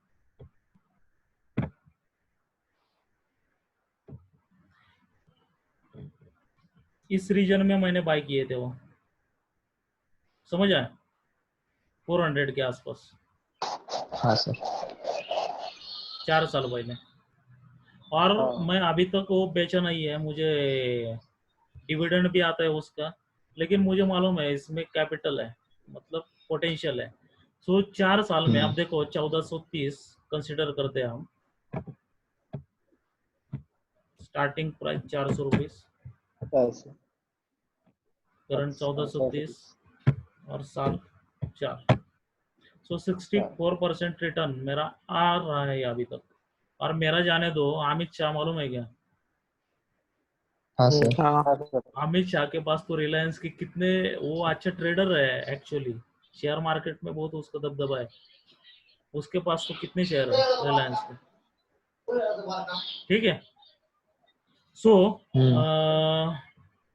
इस रीजन में मैंने बाय किए थे वो, समझ आए, 400 के आसपास, हाँ सर। 4 साल पहले। और मैं अभी तक वो बेचा नहीं है, मुझे डिविडेंड भी आता है उसका, लेकिन मुझे मालूम है इसमें कैपिटल है, मतलब पोटेंशियल है। सो 4 साल में अब देखो 1430 कंसिडर करते हैं हम, स्टार्टिंग प्राइस 400 रुपीज, 400, करंट अच्छा, 1430 और साल 4, सो 64% रिटर्न मेरा आ रहा है अभी तक। और मेरा जाने दो, अमित शाह मालूम है क्या? हाँ तो सर। हाँ हाँ सर, अमित शाह के पास तो रिलायंस के कितने, वो अच्छा ट्रेडर है एक्चुअली, शेयर मार्केट में बहुत उसका दबदबा है। उसके पास तो कितने शेयर है रिलायंस के, ठीक है। सो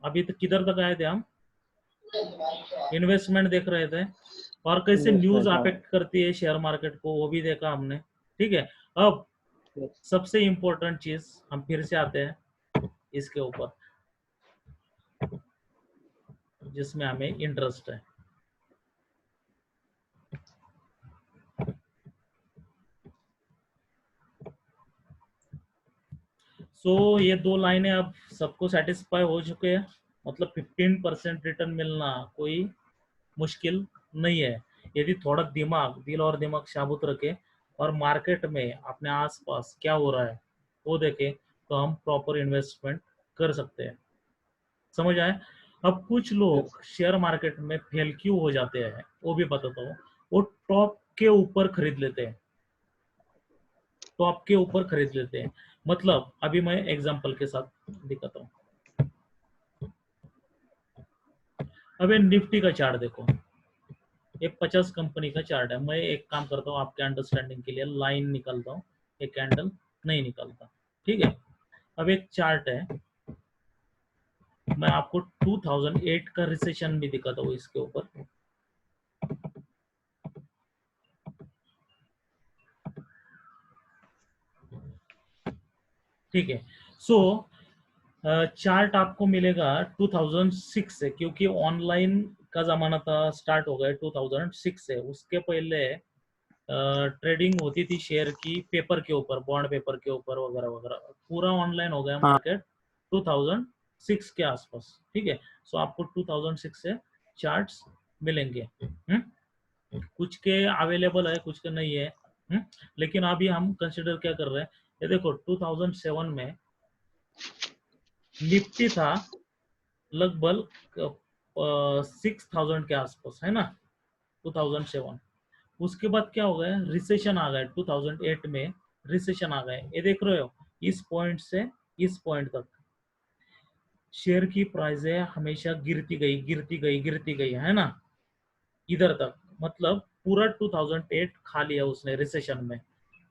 अभी तक किधर तक आए थे हम? इन्वेस्टमेंट देख रहे थे और कैसे न्यूज इन्वेस्टमेंट, हाँ, अफेक्ट करती है शेयर मार्केट को, वो भी देखा हमने, ठीक है। अब yes, सबसे इम्पोर्टेंट चीज हम फिर से आते हैं इसके ऊपर जिसमें हमें इंटरेस्ट है। सो ये दो लाइनें अब सबको सेटिस्फाई हो चुके हैं, मतलब 15% रिटर्न मिलना कोई मुश्किल नहीं है, यदि थोड़ा दिल और दिमाग साबुत रखे और मार्केट में अपने आसपास क्या हो रहा है वो देखे, तो हम प्रॉपर इन्वेस्टमेंट कर सकते हैं। समझ आए? अब कुछ yes, लोग शेयर मार्केट में फेल क्यों हो जाते हैं वो भी बताता हूँ। वो टॉप के ऊपर खरीद लेते हैं, टॉप के ऊपर खरीद लेते हैं। मतलब अभी मैं एग्जांपल के साथ दिखाता हूँ। अब ये निफ्टी का चार्ट देखो, ये 50 कंपनी का चार्ट है। मैं एक काम करता हूँ आपके अंडरस्टैंडिंग के लिए, लाइन निकालता हूँ, एक कैंडल नहीं निकालता, ठीक है। अब एक चार्ट है, मैं आपको 2008 का रिसेशन भी दिखाता हूँ इसके ऊपर। ठीक है। सो चार्ट आपको मिलेगा 2006 से, क्योंकि ऑनलाइन का जमाना था, स्टार्ट हो गया 2006 से। उसके पहले ट्रेडिंग होती थी शेयर की पेपर के ऊपर, बॉन्ड पेपर के ऊपर वगैरह वगैरह। पूरा ऑनलाइन हो गया हाँ मार्केट 2006 के आसपास, ठीक है। सो आपको 2006 से चार्ट्स मिलेंगे। कुछ के अवेलेबल है, कुछ के नहीं है। लेकिन अभी हम कंसिडर क्या कर रहे हैं, ये देखो 2007 में निफ्टी था लगभग 6000 के आसपास, है ना, 2007। उसके बाद क्या हो गया, रिसेशन आ गया 2008 में, रिसेशन आ गया। ये देख रहे हो, इस पॉइंट से इस पॉइंट तक शेयर की प्राइस हमेशा गिरती गई गिरती गई गिरती गई, है ना, इधर तक। मतलब पूरा 2008 खा लिया उसने रिसेशन में।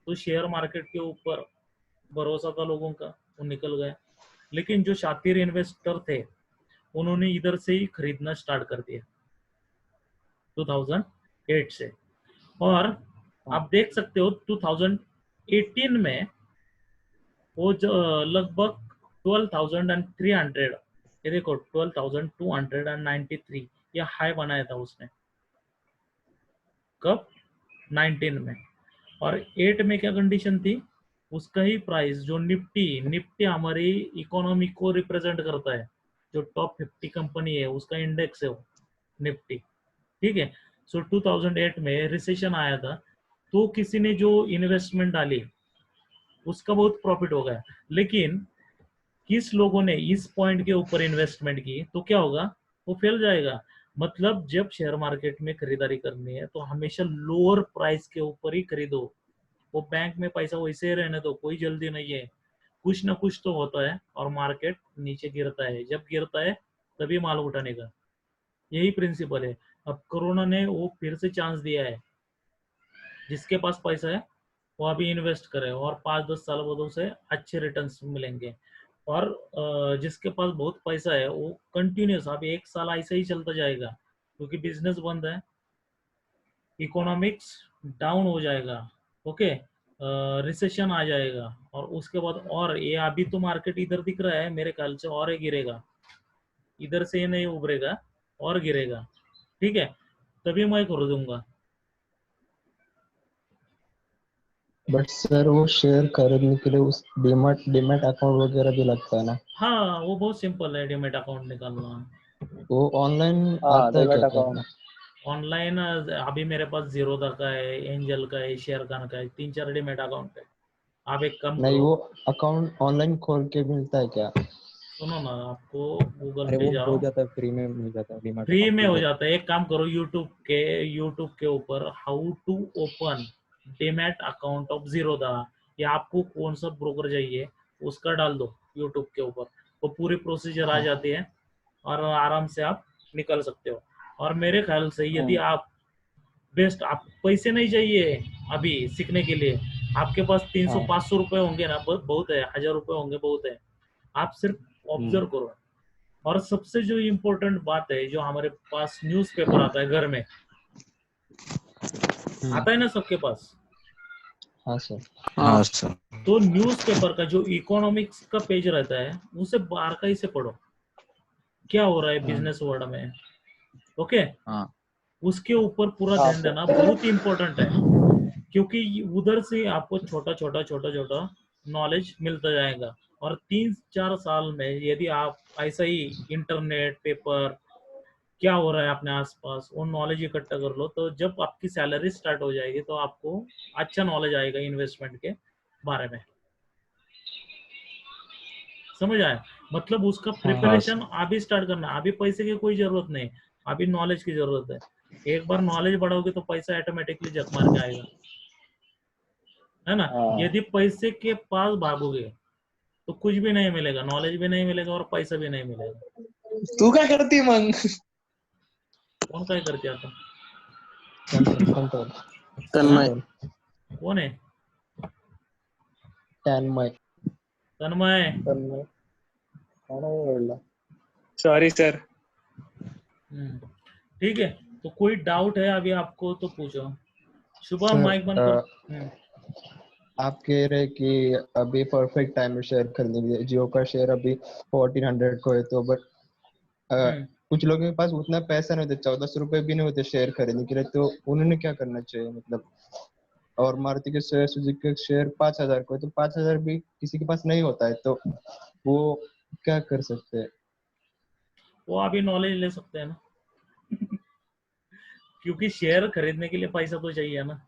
तो शेयर मार्केट के ऊपर भरोसा था लोगों का, वो निकल गए। लेकिन जो शातिर इन्वेस्टर थे उन्होंने इधर से ही खरीदना स्टार्ट कर दिया 2008 से। और हाँ, आप देख सकते हो 2018 में वो जो लगभग 12,300, ये देखो 12,293 ये हाई बनाया था उसने, कब? 19 में। और 8 में क्या कंडीशन थी, उसका ही प्राइस जो निफ्टी हमारी इकोनॉमी को रिप्रेजेंट करता है, जो टॉप 50 कंपनी है उसका इंडेक्स है वो निफ्टी, ठीक है। सो 2008 में रिसेशन आया था, तो किसी ने जो इन्वेस्टमेंट डाली उसका बहुत प्रॉफिट हो गया। लेकिन किस लोगों ने इस पॉइंट के ऊपर इन्वेस्टमेंट की, तो क्या होगा, वो फेल जाएगा। मतलब जब शेयर मार्केट में खरीदारी करनी है तो हमेशा लोअर प्राइस के ऊपर ही खरीदो। वो बैंक में पैसा वैसे ही रहने दो, कोई जल्दी नहीं है, कुछ ना कुछ तो होता है और मार्केट नीचे गिरता है। जब गिरता है तभी माल उठाने का, यही प्रिंसिपल है। अब कोरोना ने वो फिर से चांस दिया है, जिसके पास पैसा है वो अभी इन्वेस्ट करे और 5-10 साल बाद उसे अच्छे रिटर्न्स मिलेंगे। और जिसके पास बहुत पैसा है वो कंटिन्यूस अभी 1 साल ऐसे ही चलता जाएगा, क्योंकि बिजनेस बंद है, इकोनॉमिक्स डाउन हो जाएगा, ओके, रिसेशन आ जाएगा। और उसके बाद और ये अभी तो मार्केट इधर दिख रहा है, मेरे ख्याल से और ये गिरेगा, इधर से ये नहीं उभरेगा और गिरेगा, ठीक है। तभी मैं कर दूंगा। बट सर वो शेयर खरीदने के लिए उस डीमैट अकाउंट वगैरह भी लगता है ना? हाँ वो बहुत सिंपल है डीमैट अकाउंट निकालना। वो ऑनलाइन हाँ, आता है क्या डेबिट करना? अकाउंट, ऑनलाइन अभी मेरे पास जीरोधा का है, एंजल का है, शेयर खान का है, 3-4 डीमैट अकाउंट है। आप एक काम नहीं, करो, वो अकाउंट ऑनलाइन खोल के मिलता है क्या? सुनो ना, आपको गूगल अरे पे वो हो जाओ, जाता है, फ्री में मिल जाता है डीमैट फ्री अकाउंट में हो गूगल। जाता है। एक काम करो, यूट्यूब के ऊपर how to open demat account of Zerodha, या आपको कौन सा ब्रोकर चाहिए उसका डाल दो यूट्यूब के ऊपर, वो पूरी प्रोसीजर आ हाँ जाती है और आराम से आप निकल सकते हो। और मेरे ख्याल से यदि आप बेस्ट, आप पैसे नहीं चाहिए अभी सीखने के लिए, आपके पास 300-500 रुपए होंगे ना, बहुत है, 1000 रुपए होंगे बहुत है। आप सिर्फ ऑब्जर्व करो। और सबसे जो इम्पोर्टेंट बात है, जो हमारे पास न्यूज़पेपर आता है घर में, आता है ना सबके पास, हाँ सर। हाँ सर। तो न्यूज़पेपर का जो इकोनॉमिक्स का पेज रहता है उसे बारकाई से पढ़ो, क्या हो रहा है बिजनेस वर्ल्ड में। ओके, हाँ उसके ऊपर पूरा हाँ ध्यान सर। देना, बहुत इंपॉर्टेंट है, क्योंकि उधर से आपको छोटा छोटा छोटा छोटा नॉलेज मिलता जाएगा। और 3-4 साल में यदि आप ऐसा ही इंटरनेट पेपर क्या हो रहा है अपने आसपास वो नॉलेज इकट्ठा कर लो, तो जब आपकी सैलरी स्टार्ट हो जाएगी तो आपको अच्छा नॉलेज आएगा इन्वेस्टमेंट के बारे में। समझ आया? मतलब उसका हाँ प्रिपरेशन अभी स्टार्ट करना, अभी पैसे की कोई जरूरत नहीं, अभी नॉलेज की जरूरत है। एक बार नॉलेज बढ़ाओगे तो पैसा ऑटोमेटिकली जक मार के आएगा, है ना। हाँ यदि पैसे के पास भागोगे तो कुछ भी नहीं मिलेगा, नॉलेज भी नहीं मिलेगा और पैसा भी नहीं मिलेगा। तू काय करते मग? कौन काय करते आता? कंट्रोल कंट्रोल तन्मय. कंट्रोल कोण आहे? तन्मय. तन्मय? तन्मय ओरडला. Sorry sir. ठीक है, तो कोई डाउट है अभी आपको तो पूछो। शुभम सर, माइक बंद कर। आप कह रहे कि अभी परफेक्ट टाइम में शेयर खरीदने के लिए, जियो का शेयर अभी 1400 को है, तो बट कुछ लोगों के पास उतना पैसा नहीं होता, 1400 रुपए भी नहीं होते शेयर खरीदने के लिए, तो उन्होंने क्या करना चाहिए मतलब? और मारुति के शेयर, सुजुकी के शेयर 5000 को है, तो 5000 भी किसी के पास नहीं होता है, तो वो क्या कर सकते हैं? वो अभी नॉलेज ले सकते हैं ना क्योंकि शेयर खरीदने के लिए पैसा तो चाहिए ना।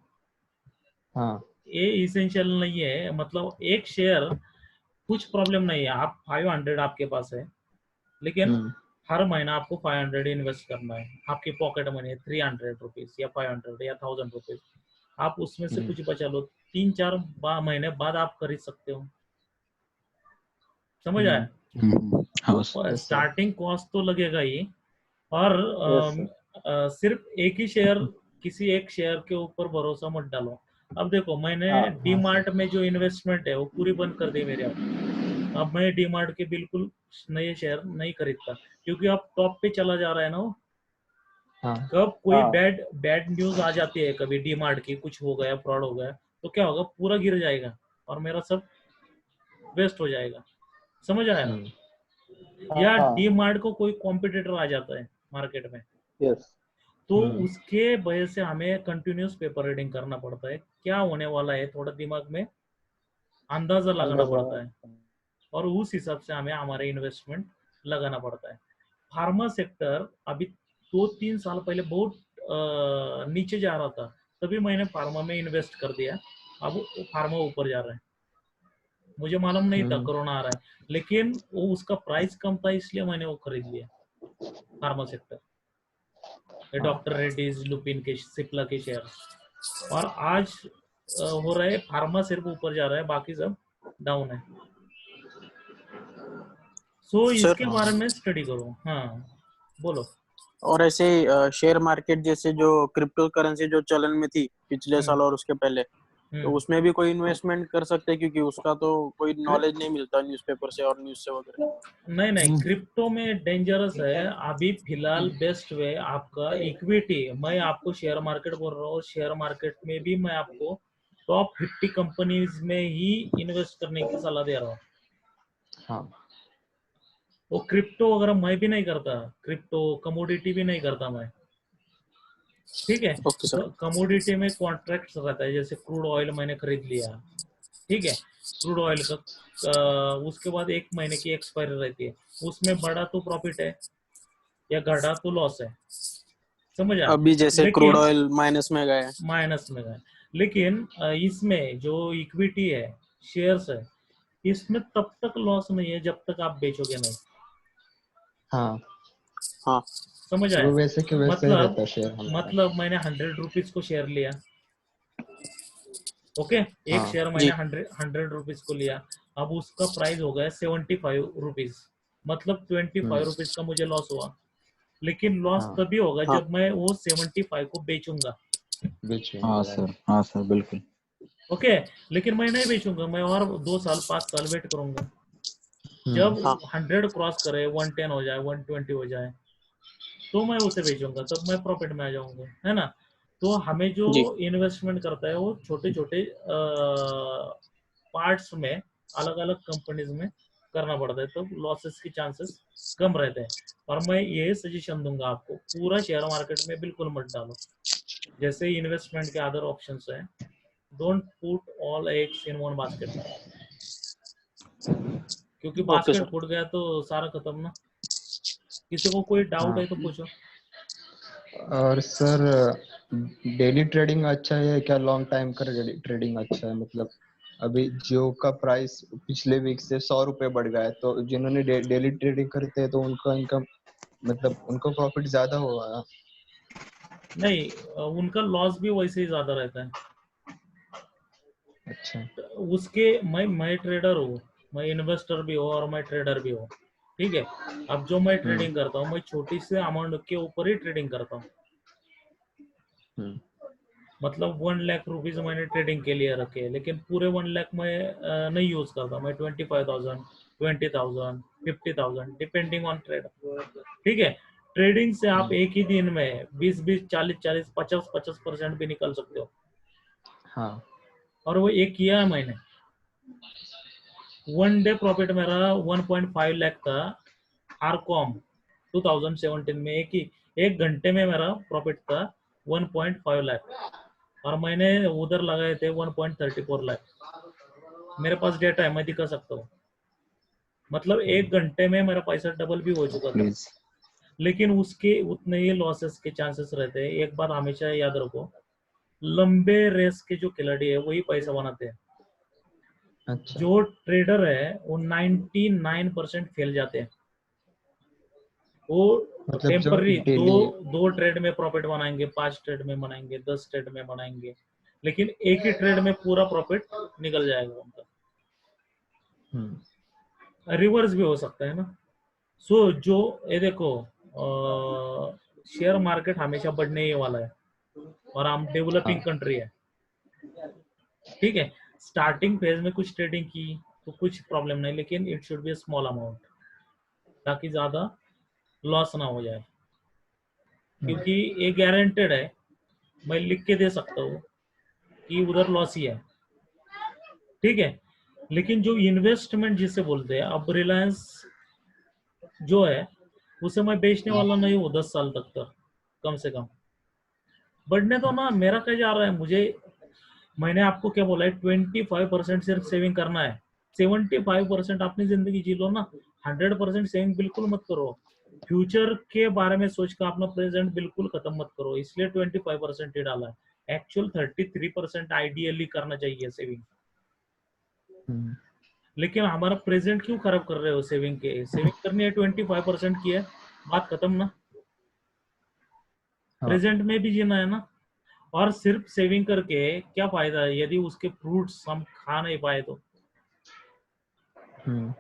हाँ ये इसेंशियल नहीं है, मतलब एक शेयर कुछ प्रॉब्लम नहीं है। आप 500 आपके पास है, लेकिन हर महीना आपको 500 इन्वेस्ट करना है, आपकी पॉकेट मनी है 300 रुपीज या 500 या 1000 रुपीज, आप उसमें से कुछ बचा लो, 3-4 महीने बाद आप खरीद सकते हो। समझ आया? तो स्टार्टिंग कॉस्ट तो लगेगा ही, और सिर्फ एक ही शेयर, किसी एक शेयर के ऊपर भरोसा मत डालो। अब देखो, मैंने डीमार्ट में जो इन्वेस्टमेंट है वो पूरी बंद कर दी मेरे। अब मैं डीमार्ट के बिल्कुल नए शेयर नहीं खरीदता, क्योंकि अब टॉप पे चला जा रहा है ना वो। कब कोई बैड न्यूज आ जाती है कभी डीमार्ट की, कुछ हो गया, फ्रॉड हो गया, तो क्या होगा, पूरा गिर जाएगा और मेरा सब वेस्ट हो जाएगा। समझ आया ना? या डीमार्ट को कोई कॉम्पिटिटर आ जाता है मार्केट में, तो उसके वजह से हमें कंटिन्यूस पेपर रीडिंग करना पड़ता है, क्या होने वाला है थोड़ा दिमाग में अंदाजा लगाना पड़ता है, और उस हिसाब से हमें हमारे इन्वेस्टमेंट लगाना पड़ता है। फार्मा सेक्टर अभी 2-3 साल पहले बहुत नीचे जा रहा था, तभी मैंने फार्मा में इन्वेस्ट कर दिया। अब फार्मा ऊपर जा रहा है, मुझे मालूम नहीं था कोरोना आ रहा है, लेकिन वो उसका प्राइस कम था इसलिए मैंने वो खरीद लिया, pharma sector, doctor Reddy's, Lupin के, सिप्ला के शेयर। और आज हो रहा है फार्मा सिर्फ ऊपर जा रहा है, बाकी सब डाउन है। सो इसके बारे में स्टडी करो। हाँ बोलो। और ऐसे शेयर मार्केट जैसे जो क्रिप्टो करेंसी जो चलन में थी पिछले साल और उसके पहले, तो उसमें भी कोई इन्वेस्टमेंट कर सकते हैं, क्योंकि उसका तो कोई नॉलेज नहीं मिलता न्यूज़पेपर से और न्यूज़ से वगैरह। नहीं, क्रिप्टो में डेंजरस है अभी फिलहाल। बेस्ट वे आपका इक्विटी, मैं आपको शेयर मार्केट बोल रहा हूँ, शेयर मार्केट में भी मैं आपको टॉप 50 कंपनीज में ही इन्वेस्ट करने की सलाह दे रहा हूँ। वो क्रिप्टो वगैरह मैं भी नहीं करता, क्रिप्टो कमोडिटी भी नहीं करता मैं, ठीक है। तो कमोडिटी में कॉन्ट्रैक्ट्स रहता है, जैसे क्रूड ऑयल मैंने खरीद लिया, ठीक है, क्रूड ऑयल का उसके बाद 1 महीने की एक्सपायरी रहती है, उसमें बढ़ा तो प्रॉफिट है या घटा तो लॉस है। समझ आ? अभी जैसे क्रूड ऑयल माइनस में गए, लेकिन इसमें जो इक्विटी है शेयर्स है, इसमें तब तक लॉस नहीं है जब तक आप बेचोगे नहीं। हाँ, हाँ समझ आया? वो वैसे के वैसे ही मतलब रहता है शेयर हमारा। मैंने 100 रुपीज को शेयर लिया, ओके, एक हाँ शेयर मैंने जी 100 रुपीज को लिया, अब उसका प्राइस हो गया 75 रुपीज, मतलब 25 रुपीज का मुझे लॉस हुआ। लेकिन लॉस हाँ, तभी होगा हाँ जब मैं वो 75 को बेचूंगा, बेचूंगा राइट। हाँ सर बिल्कुल। ओके। लेकिन मैं नहीं बेचूंगा, मैं और 2 साल 5 साल वेट करूंगा, हम्म। जब हाँ 100 क्रॉस करे, 110 हो जाए, 120 हो जाए, तो मैं उसे बेचूंगा, तब मैं प्रॉफिट में आ जाऊंगा, है ना। तो हमें जो जी इन्वेस्टमेंट करता है वो छोटे छोटे पार्ट्स में, अलग अलग कंपनीज में करना पड़ता है, तो लॉसेस की चांसेस कम रहते हैं। और मैं ये सजेशन दूंगा आपको, पूरा शेयर मार्केट में बिल्कुल मत डालो। जैसे इन्वेस्टमेंट के अदर ऑप्शंस हैं, don't put all eggs in one basket, क्योंकि ओके बास्केट सर। फूट गया तो सारा खत्म ना। किसी को कोई डाउट हाँ, है तो पूछो। और सर डेली ट्रेडिंग अच्छा है क्या लॉन्ग टाइम का ट्रेडिंग अच्छा है? मतलब अभी जियो का प्राइस पिछले वीक से 100 रुपये बढ़ गया है, तो जिन्होंने डेली ट्रेडिंग करते हैं तो उनका इनकम मतलब उनको प्रॉफिट ज्यादा होगा। नहीं, उनका लॉस भी वैसे ही ज्यादा रहता है। अच्छा। उसके मैं ट्रेडर हूँ, मैं इन्वेस्टर भी हूँ और मैं ट्रेडर भी हूँ, ठीक है। अब जो मैं हम्म। ट्रेडिंग करता हूँ, मैं छोटी से अमाउंट के ऊपर ही ट्रेडिंग करता हूँ, हम्म। मतलब 1 लाख रुपीज मैंने ट्रेडिंग के लिए रखे हैं, लेकिन पूरे 1 लाख में नहीं यूज करता, मैं 25,000, 20,000, 50,000 डिपेंडिंग ऑन ट्रेड, ठीक है। ट्रेडिंग से आप एक ही दिन में 20-20, 40-40, 50-50% भी निकल सकते हो, हाँ। और वो एक किया है मैंने। 1 डे प्रॉफिट मेरा 1.5 लाख था, आरकॉम 2017 में, एक घंटे में मेरा प्रॉफिट था 1.5 लाख, और मैंने उधर लगाए थे 1.34 लाख। मेरे पास डेटा है, मैं दिखा सकता हूँ, मतलब एक घंटे में मेरा पैसा डबल भी हो चुका था। प्लीज। लेकिन उसके उतने ही लॉसेस के चांसेस रहते हैं। एक बात हमेशा याद रखो, लंबे रेस के जो खिलाड़ी है वही पैसा बनाते हैं, अच्छा। जो ट्रेडर है वो 99% फेल जाते हैं। वो मतलब जो टेम्पररी दो डेली। दो ट्रेड में प्रॉफिट बनाएंगे, 5 ट्रेड में बनाएंगे, 10 ट्रेड में बनाएंगे, लेकिन एक ही ट्रेड में पूरा प्रॉफिट निकल जाएगा उनका। हम्म। रिवर्स भी हो सकता है ना। सो जो ये देखो, शेयर मार्केट हमेशा बढ़ने ही वाला है, और हम डेवलपिंग हाँ। कंट्री है, ठीक है। स्टार्टिंग फेज में कुछ ट्रेडिंग की तो कुछ प्रॉब्लम नहीं, लेकिन it should be small amount, ताकि ज्यादा लॉस ना हो जाए, क्योंकि ये गारंटेड है, मैं लिख के दे सकता हूँ कि उधर लॉस ही है, ठीक है। लेकिन जो इन्वेस्टमेंट जिसे बोलते हैं, अब रिलायंस जो है उसे मैं बेचने वाला नहीं हूँ 10 साल तक कम से कम। बढ़ने तो ना, मेरा क्या जा रहा है, मुझे, मैंने आपको क्या बोला है, 25% सिर्फ सेविंग करना है, 75% अपनी जिंदगी जी लो ना। 100% सेविंग बिल्कुल मत करो, फ्यूचर के बारे में सोच कर अपना प्रेजेंट बिल्कुल खत्म मत करो, इसलिए 25% ही डाला है। एक्चुअल 33% आइडियली करना चाहिए सेविंग। हम्म। लेकिन हमारा प्रेजेंट क्यों खराब कर रहे हो? सेविंग करनी है, 25% की है, बात खत्म ना। हाँ। प्रेजेंट में भी जीना है ना। और सिर्फ सेविंग करके क्या फायदा है यदि उसके फ्रूट्स हम खा नहीं पाए तो? हम्म।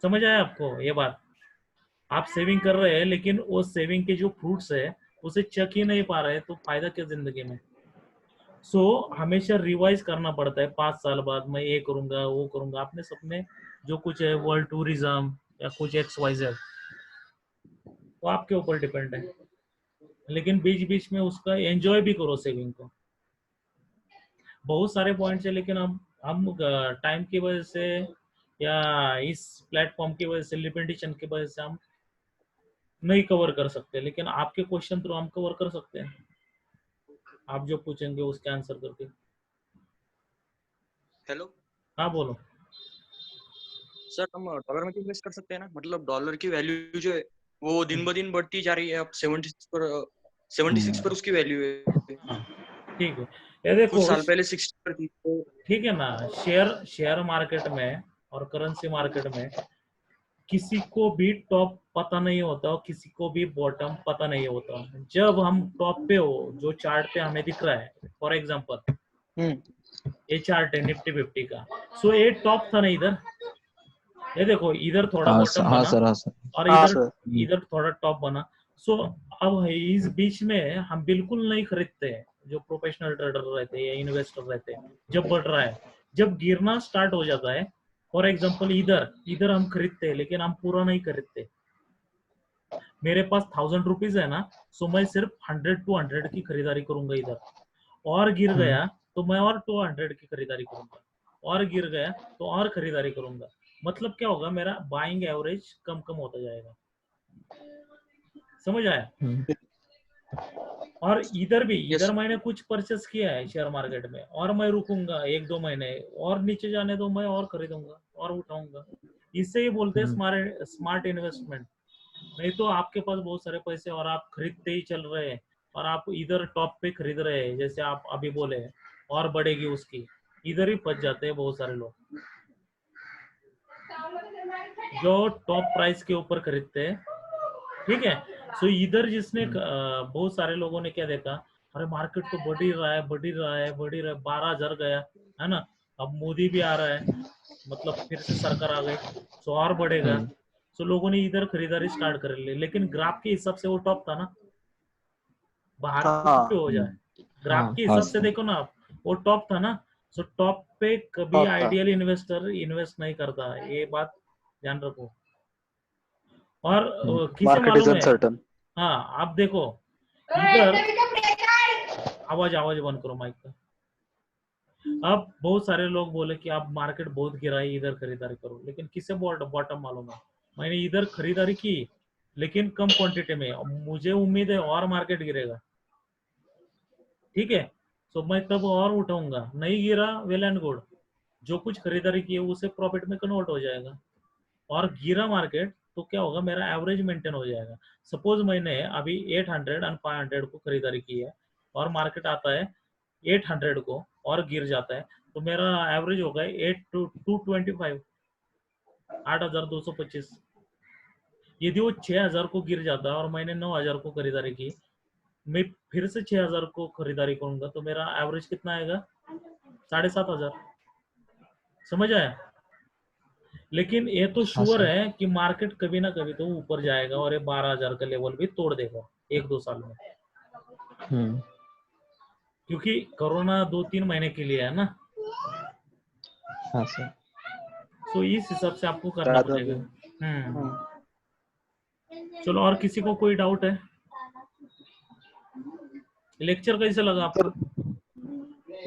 समझ आया आपको ये बात? आप सेविंग कर रहे हैं, लेकिन वो सेविंग के जो फ्रूट्स है उसे चख ही नहीं पा रहे, तो फायदा क्या जिंदगी में? सो हमेशा रिवाइज करना पड़ता है, 5 साल बाद मैं ये करूंगा, वो करूंगा, अपने सपने जो कुछ है, वर्ल्ड टूरिज्म या कुछ XYZ, वो आपके ऊपर डिपेंड है। लेकिन बीच बीच में उसका एंजॉय भी करो सेविंग को। बहुत सारे पॉइंट्स है, लेकिन हम टाइम की वजह से या इस प्लेटफॉर्म की वजह से, लिमिटेशन की वजह से हम नहीं कवर कर सकते, लेकिन आपके क्वेश्चन थ्रू हम कवर कर सकते हैं, आप जो पूछेंगे उसके आंसर करके। हेलो हाँ बोलो। सर, हम डॉलर में क्यों इन्वेस्ट कर सकते हैं ना? मतलब डॉलर की वैल्यू जो है वो दिन ब दिन बढ़ती जा रही है, अब 76 पर उसकी वैल्यू है। हाँ ठीक है, ये कुछ देखो, साल पहले 60 पर थी, तो ठीक है ना, शेयर मार्केट में और करेंसी मार्केट में किसी को भी टॉप पता नहीं होता और किसी को भी बॉटम पता नहीं होता। जब हम टॉप पे हो, जो चार्ट पे हमें दिख रहा है, फॉर एग्जांपल ये चार्ट है निफ्टी 50 का, सो ये टॉप था ना इधर, ये देखो इधर थोड़ा बॉटम बना और इधर इधर थोड़ा टॉप बना। सो अब इस बीच में हम बिल्कुल नहीं खरीदते हैं, जो प्रोफेशनल ट्रेडर रहते हैं या इन्वेस्टर रहते हैं। जब बढ़ रहा है, जब गिरना स्टार्ट हो जाता है, फॉर एग्जांपल इधर हम खरीदते हैं लेकिन हम पूरा नहीं खरीदते। मेरे पास 1000 रुपीज है ना, सो मैं सिर्फ 100 to 100 की खरीदारी करूंगा इधर, और गिर गया तो मैं और 200 की खरीदारी करूंगा, और गिर गया तो और खरीदारी करूंगा। मतलब क्या होगा, मेरा बाइंग एवरेज कम कम होता जाएगा। समझ आया? और इधर मैंने कुछ परचेस किया है शेयर मार्केट में, और मैं रुकूंगा 1-2 महीने, और नीचे जाने दो, मैं और खरीदूंगा और उठाऊंगा। इससे ही बोलते हैं स्मार्ट इन्वेस्टमेंट। नहीं तो आपके पास बहुत सारे पैसे और आप खरीदते ही चल रहे हैं, और आप इधर टॉप पे खरीद रहे हैं, जैसे आप अभी बोले और बढ़ेगी उसकी, इधर ही फंस जाते हैं बहुत सारे लोग जो टॉप प्राइस के ऊपर खरीदते हैं। ठीक है, सो इधर जिसने बहुत सारे लोगों ने क्या देखा, अरे मार्केट तो बढ़ ही रहा है, बढ़ ही रहा है, बढ़ ही रहा है, 12,000 गया है ना, अब मोदी भी आ रहा है, मतलब फिर से सरकार आ गई, सो और बढ़ेगा। सो लोगों ने इधर खरीदारी स्टार्ट कर ली, लेकिन ग्राफ के हिसाब से वो टॉप था ना, बाहर कुछ भी हो जाए, ग्राफ के हिसाब से देखो ना आप, वो टॉप था ना। सो टॉप पे कभी आइडियल इन्वेस्टर इन्वेस्ट नहीं करता, ये बात ध्यान रखो। और किसे मालूम है, हाँ आप देखो इधर, आवाज बंद करो माइक का। अब बहुत सारे लोग बोले कि आप मार्केट बहुत गिरा है, इधर खरीदारी करो, लेकिन किसे बॉटम मालूम है? मैंने इधर खरीदारी की लेकिन कम क्वांटिटी में, मुझे उम्मीद है और मार्केट गिरेगा, ठीक है, तो मैं तब और उठाऊंगा। नहीं गिरा, वेल एंड गुड, जो कुछ खरीदारी की है उसे प्रॉफिट में कन्वर्ट हो जाएगा। और गिरा मार्केट तो क्या होगा, मेरा एवरेज मेंटेन हो जाएगा। सपोज मैंने अभी 800 और 500 को खरीदारी की है, और मार्केट आता है 800 को और गिर जाता है, तो मेरा एवरेज होगा 8,225, 8,225। यदि वो 6,000 को गिर जाता है और मैंने 9,000 को खरीदारी की, मैं फिर से 6,000 को खरीदारी करूंगा, तो मेरा एवरेज कितना आएगा, 7,500। समझ आया? लेकिन ये तो श्योर है कि मार्केट कभी ना कभी तो ऊपर जाएगा और ये 12,000 का लेवल भी तोड़ देगा 1-2 साल में, क्योंकि कोरोना 2-3 महीने के लिए है ना। हाँ सर। तो इस हिसाब से आपको करना पड़ेगा। चलो, और किसी को कोई डाउट है? लेक्चर कैसे लगा आपको?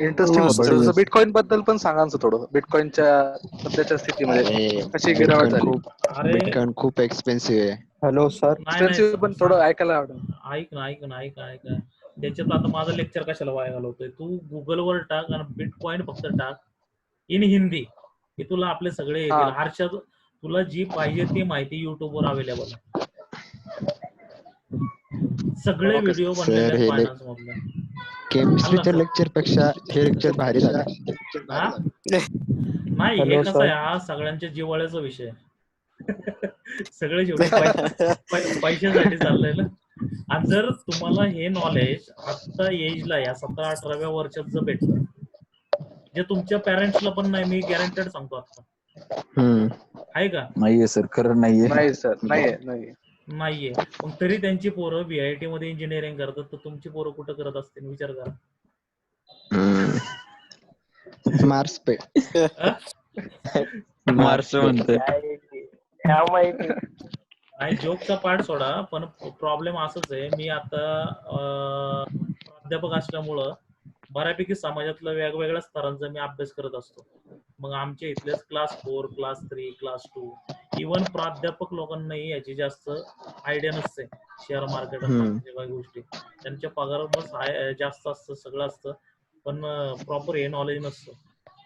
इंटरेस्टिंग होतं जसं बिटकॉइन बद्दल पण सांगा ना थोडं, बिटकॉइनच्या सध्याच्या स्थितीमध्ये कशी गिरावट झाली. अरे बिटकॉइन खूप एक्सपेन्सिव्ह आहे. Hello sir. एक्सपेन्सिव्ह पण थोडं ऐकायला आवडेल. ऐक. त्याच्यात आता माझं लेक्चर कशाला वाया घालवतोय? तू गुगलवर टाक आणि बिटकॉइन फक्त टाक इन हिंदी, की तुला आपले सगळे येतील. हर्षद, तुला जी पाहिजे ती माहिती युट्यूबवर अवेलेबल आहे. सगळे व्हिडिओ बनलेले आहेत फायनान्स मधले. केमिस्ट्रीच्या लेक्चर पेक्षा हे लेक्चर भारी झालं. नाही, हे कसं आहे, हा सगळ्यांच्या जिव्हाळ्याचा विषय सगळे शेवटी पैशासाठी चाललंय ना. आणि जर तुम्हाला हे नॉलेज आता एजला या 17-18व्या वर्षात जर भेटलं, जे तुमच्या पॅरेंट्सला पण नाही, मी गॅरंटेड सांगतो आता, आहे का? नाहीये सर, खरं नाहीये. नाही सर, नाहीये. मग तरी त्यांची पोरं VIT मध्ये इंजिनिअरिंग करतात, तर तुमची पोरं कुठं करत असतील विचार करा. मार्स पे मार्स म्हणतोय. नाही, जोकचा पार्ट सोडा, पण प्रॉब्लेम असंच आहे, मी आता प्राध्यापक असल्यामुळं बऱ्यापैकी समाजातल्या वेगवेगळ्या स्तरांचा मी अभ्यास करत असतो. मग आमच्या इथलेच क्लास 4, क्लास 3, क्लास 2, इव्हन प्राध्यापक लोकांनाही याची जास्त आयडिया नसते. शेअर मार्केट असतात काही गोष्टी, त्यांच्या पगार बस जास्त असतं, सगळं असतं, पण प्रॉपर हे नॉलेज नसतं.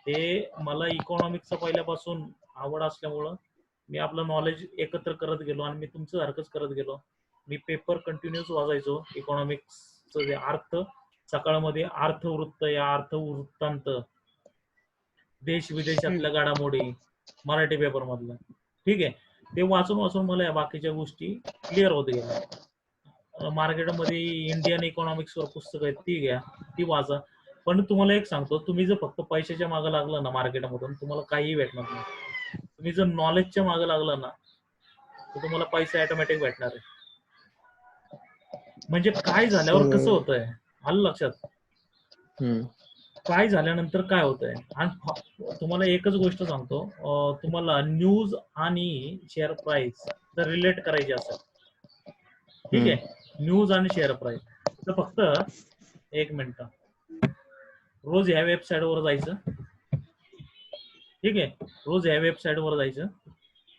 ते मला इकॉनॉमिक्सचं पहिल्यापासून आवड असल्यामुळं मी आपलं नॉलेज एकत्र करत गेलो, आणि मी तुमचं सारखंच करत गेलो. मी पेपर कंटिन्युअस वाचायचो इकॉनॉमिक्सचं, जे अर्थ, सकाळमध्ये अर्थवृत्त या अर्थवृत्तांत, देश विदेशातल्या घडामोडी मराठी पेपर मधल्या, ठीक आहे. ते वाचून वाचून मला या बाकीच्या गोष्टी क्लिअर होत गेल्या. मार्केटमध्ये इंडियन इकॉनॉमिक्स वर पुस्तकं आहेत, ती घ्या, ती वाचा. पण तुम्हाला एक सांगतो, तुम्ही जर फक्त पैशाच्या मागे लागला ना मार्केटमधून, तुम्हाला काहीही भेटणार नाही. तुम्ही जर नॉलेजच्या मागे लागला ना, तर तुम्हाला पैसे ऑटोमॅटिक भेटणार आहे. म्हणजे काय झाल्यावर कसं होतंय, आलं लक्षात? काय झाल्यानंतर काय होतंय. आणि तुम्हाला एकच गोष्ट सांगतो, तुम्हाला न्यूज आणि शेअर प्राइस जर रिलेट करायची असेल, ठीक आहे, न्यूज आणि शेअर प्राइस, तर फक्त एक मिनिट, रोज ह्या वेबसाईट वर जायचं, ठीक आहे, रोज ह्या वेबसाईट वर जायचं.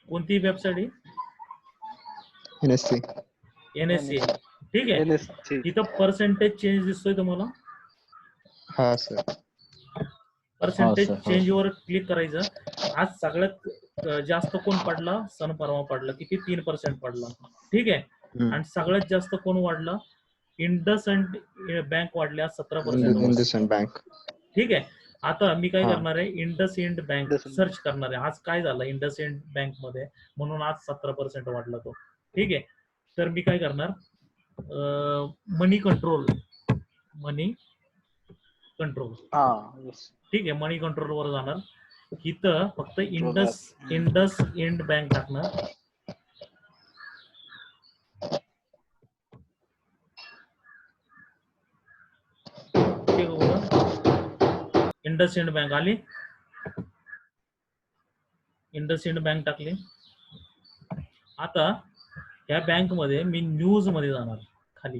कोणती वेबसाईट आहे? NSE. NSE, ठीक आहे. NSE. इथं पर्सेंटेज चेंज दिसतोय तुम्हाला? हा सर. पर्सेंटेज चेंज वर क्लिक करायचं. आज सगळ्यात जास्त कोण पडला? सन परवा पडला, किती? 3% पडला, ठीक आहे. आणि सगळ्यात जास्त कोण वाढला? इंडसइंड बँक वाढल्या 17% बँक, ठीक आहे. आता मी काय करणार आहे, इंडसइंड बँक सर्च करणार आहे. आज काय झालं इंडसइंड बँक मध्ये, म्हणून आज 17% वाढला तो, ठीक आहे. तर मी काय करणार, मनी कंट्रोल, ठीक आहे, मनी कंट्रोल वर जाणार. इथं फक्त इंडसइंड बँक टाकणार. इंडसइंड बँक आली, इंडसइंड बँक टाकली. आता या बँक मध्ये मी न्यूज मध्ये जाणार खाली.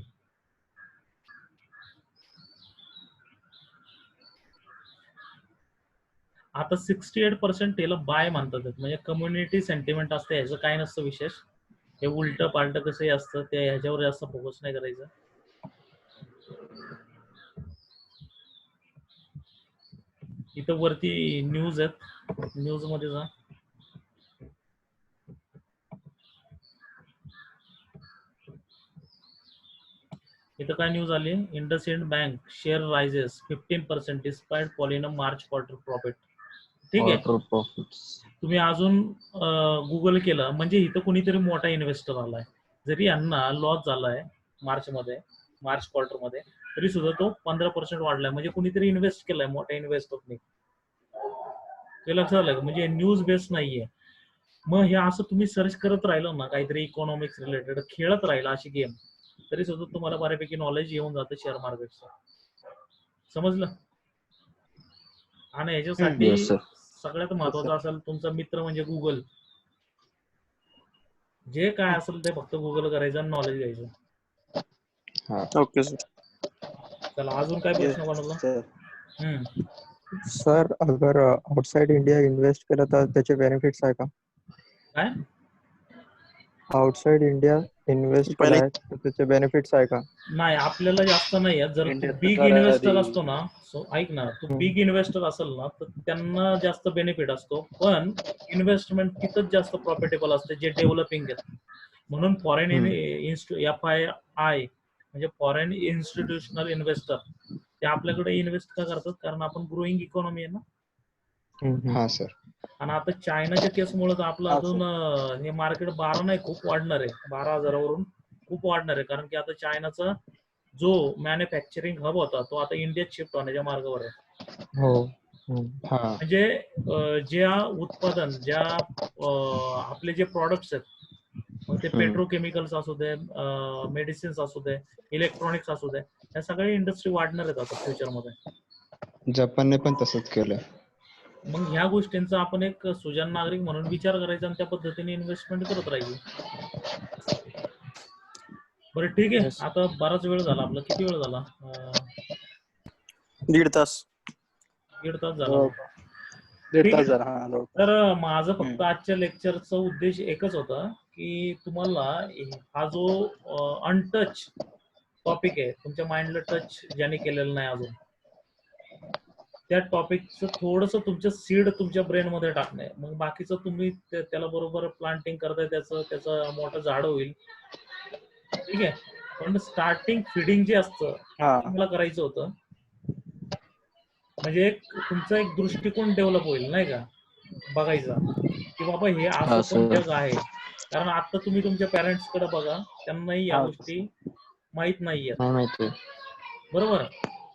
आता 68% याला बाय म्हणतात, म्हणजे कम्युनिटी सेंटिमेंट असतं, ह्याचं काय नसतं विशेष. हे उलट पालट कसंही असतं, ते ह्याच्यावर जास्त फोकस नाही करायचं. इथं वरती न्यूज आहेत, न्यूज मध्ये जा. इथं काय न्यूज आली, IndusInd bank share rises 15% despite falling मार्च क्वार्टर प्रॉफिट, ठीक आहे. तुम्ही अजून गुगल केलं म्हणजे इथं कुणीतरी मोठा इन्व्हेस्टर आलाय. जरी यांना लॉस झालाय मार्च क्वार्टर मध्ये, तरी सुद्धा तो 15% वाढलाय. म्हणजे कुणीतरी इन्व्हेस्ट केलाय, मोठ्या इन्व्हेस्टरने. ते लक्षात आलं, म्हणजे न्यूज बेस्ड नाहीये. मग हे असं तुम्ही सर्च करत राहिलं ना, काहीतरी इकॉनॉमिक्स रिलेटेड खेळत राहिला अशी गेम, तरी सुद्धा तुम्हाला बऱ्यापैकी नॉलेज येऊन जातं शेअर मार्केटचं. समजलं? आणि ह्याच्यासाठी सगळ्यात महत्वाचं असेल तुमचा मित्र म्हणजे गुगल. जे काय असेल ते फक्त गुगल करायचं आणि नॉलेज घ्यायचं. Okay sir. चला, अजून काय प्रश्न बनवला? सर, अगर आउटसाइड इंडिया इन्व्हेस्ट केलं तर त्याचे बेनिफिट्स आहे का? काय? आउटसाइड इंडिया इन्व्हेस्ट केला आहे तर त्याचे बेनिफिट्स आहे का? नाही, आपल्याला जास्त नाही आहे. जर तू बिग इन्व्हेस्टर असतो ना, ऐक ना, तू बिग इन्व्हेस्टर असेल ना, तर त्यांना जास्त बेनिफिट असतो. पण इन्व्हेस्टमेंट तिथंच जास्त प्रॉफिटेबल असते जे डेव्हलपिंग आहेत. म्हणून फॉरेन FII म्हणजे फॉरेन इन्स्टिट्यूशनल इन्व्हेस्टर ते आपल्याकडे इन्व्हेस्ट का करतात? कारण आपण ग्रोईंग इकॉनॉमी आहे ना. हा सर. आणि आता चायनाच्या केसमुळे तर आपलं अजून हे मार्केट 12 नाही, खूप वाढणार आहे. 12,000वरून खूप वाढणार आहे. कारण की आता चायनाचा जो मॅन्युफॅक्चरिंग हब होता तो आता इंडियात शिफ्ट होण्याच्या मार्गावर आहे. हो. म्हणजे ज्या उत्पादन, ज्या आपले जे प्रॉडक्ट्स आहेत, मग ते पेट्रोकेमिकल्स असू दे, मेडिसिन्स असू दे, इलेक्ट्रॉनिक्स असू दे, या सगळ्या इंडस्ट्री वाढणार आहेत आता फ्युचरमध्ये. जपानने पण तसंच केलंय. मग ह्या गोष्टींचा आपण एक सुजाण नागरिक म्हणून विचार करायचा आणि त्या पद्धतीने इन्व्हेस्टमेंट करत राहायची. बरं, ठीक आहे. आता बराच वेळ झाला आपला. किती वेळ झाला? 1.5 तास. 1.5 तास झाला. तर माझं फक्त आजच्या लेक्चरचा उद्देश एकच होता की तुम्हाला हा जो अनटच टॉपिक आहे, तुमच्या माइंडला टच ज्याने केलेलं नाही अजून, त्या टॉपिकचं थोडंसं तुमचं सीड तुमच्या ब्रेन मध्ये टाकणं. मग बाकीचं तुम्ही त्याला बरोबर प्लांटिंग करताय, त्याचं मोठं झाड होईल, ठीक आहे. पण स्टार्टिंग फीडिंग जे असतं तुम्हाला करायचं होतं. म्हणजे एक तुमचा एक दृष्टिकोन डेव्हलप होईल नाही का बघायचा की बाबा हे असं पण जग आहे. कारण आता तुम्ही तुमच्या पॅरेंट्स कडे बघा, त्यांनाही या गोष्टी माहित नाहीयेत. नाही माहिती. बरोबर.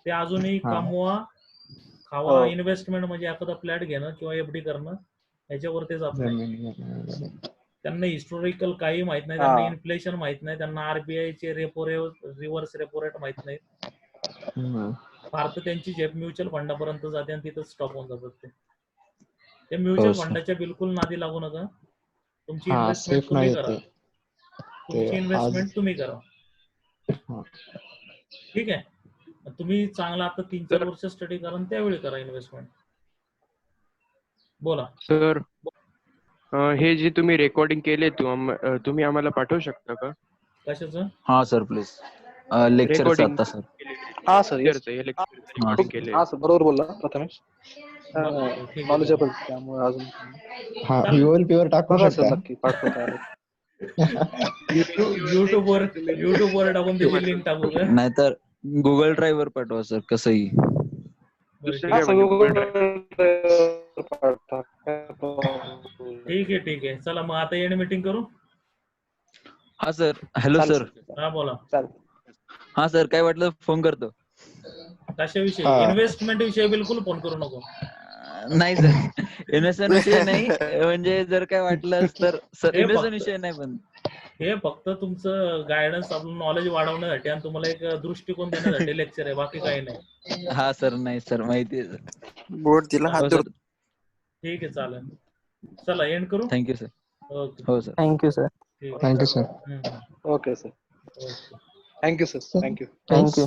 ते अजूनही कमवा खावा, इन्व्हेस्टमेंट म्हणजे एखादा फ्लॅट घेणं किंवा एफडी करणं याच्यावरती जात नाही. त्यांना हिस्टोरिकल काही माहित नाही, त्यांना इन्फ्लेशन माहित नाही, त्यांना आरबीआय चे repo rate, reverse repo rate माहित नाही. फार तर त्यांची झेप म्युच्युअल फंडापर्यंत जाते आणि तिथं स्टॉप होऊन जातात ते म्युच्युअल फंडाच्या बिलकुल नादी लागू नका. तुमची इन्व्हेस्टमेंट तुम्ही करा. तुमची इन्व्हेस्टमेंट तुम्ही करा. ठीक आहे. तुम्ही चांगला आता 3-4 वर्ष स्टडी करा आणि त्यावेळी करा इन्व्हेस्टमेंट. बोला सर. हे जे तुम्ही रेकॉर्डिंग केले तुम्ही आम्हाला पाठवू शकता का? कशाचं? हा सर प्लीज. लेक्चर आता सर. हा सर. हा सर बरोबर बोलला प्रथमेश. नॉलेजेबल त्यामुळे अजून युएलपी वर टाकू शकता. नक्की पाठवता. युट्यूब वर टाकून त्याची लिंक टाकू का? नाहीतर गुगल ड्राईव्ह वर पाठवा सर कसंही. ठीक आहे. चला मग आता येणे मीटिंग करू. हा सर. Hello sir. हा बोला. हा सर काय वाटलं फोन करतो. कशाविषयी? इन्व्हेस्टमेंट विषयी बिलकुल फोन करू नको. नाही सर इन्व्हेस्टमेंट विषय नाही, म्हणजे जर काय वाटलं तर सर इन्व्हेस्टमेंट विषय नाही, पण हे फक्त तुमचं गायडन्स, आपलं नॉलेज वाढवण्यासाठी आणि तुम्हाला एक दृष्टिकोन देण्यासाठी लेक्चर आहे, बाकी काही नाही. हा सर. नाही सर माहिती आहे सर. बोर्ड दिला हात जोड. ठीक आहे चालेल. चला एंड करू. Thank you sir. ओके. हो sir. Thank you sir. Thank you sir. Okay sir. Thank you sir. Thank you. Thank you.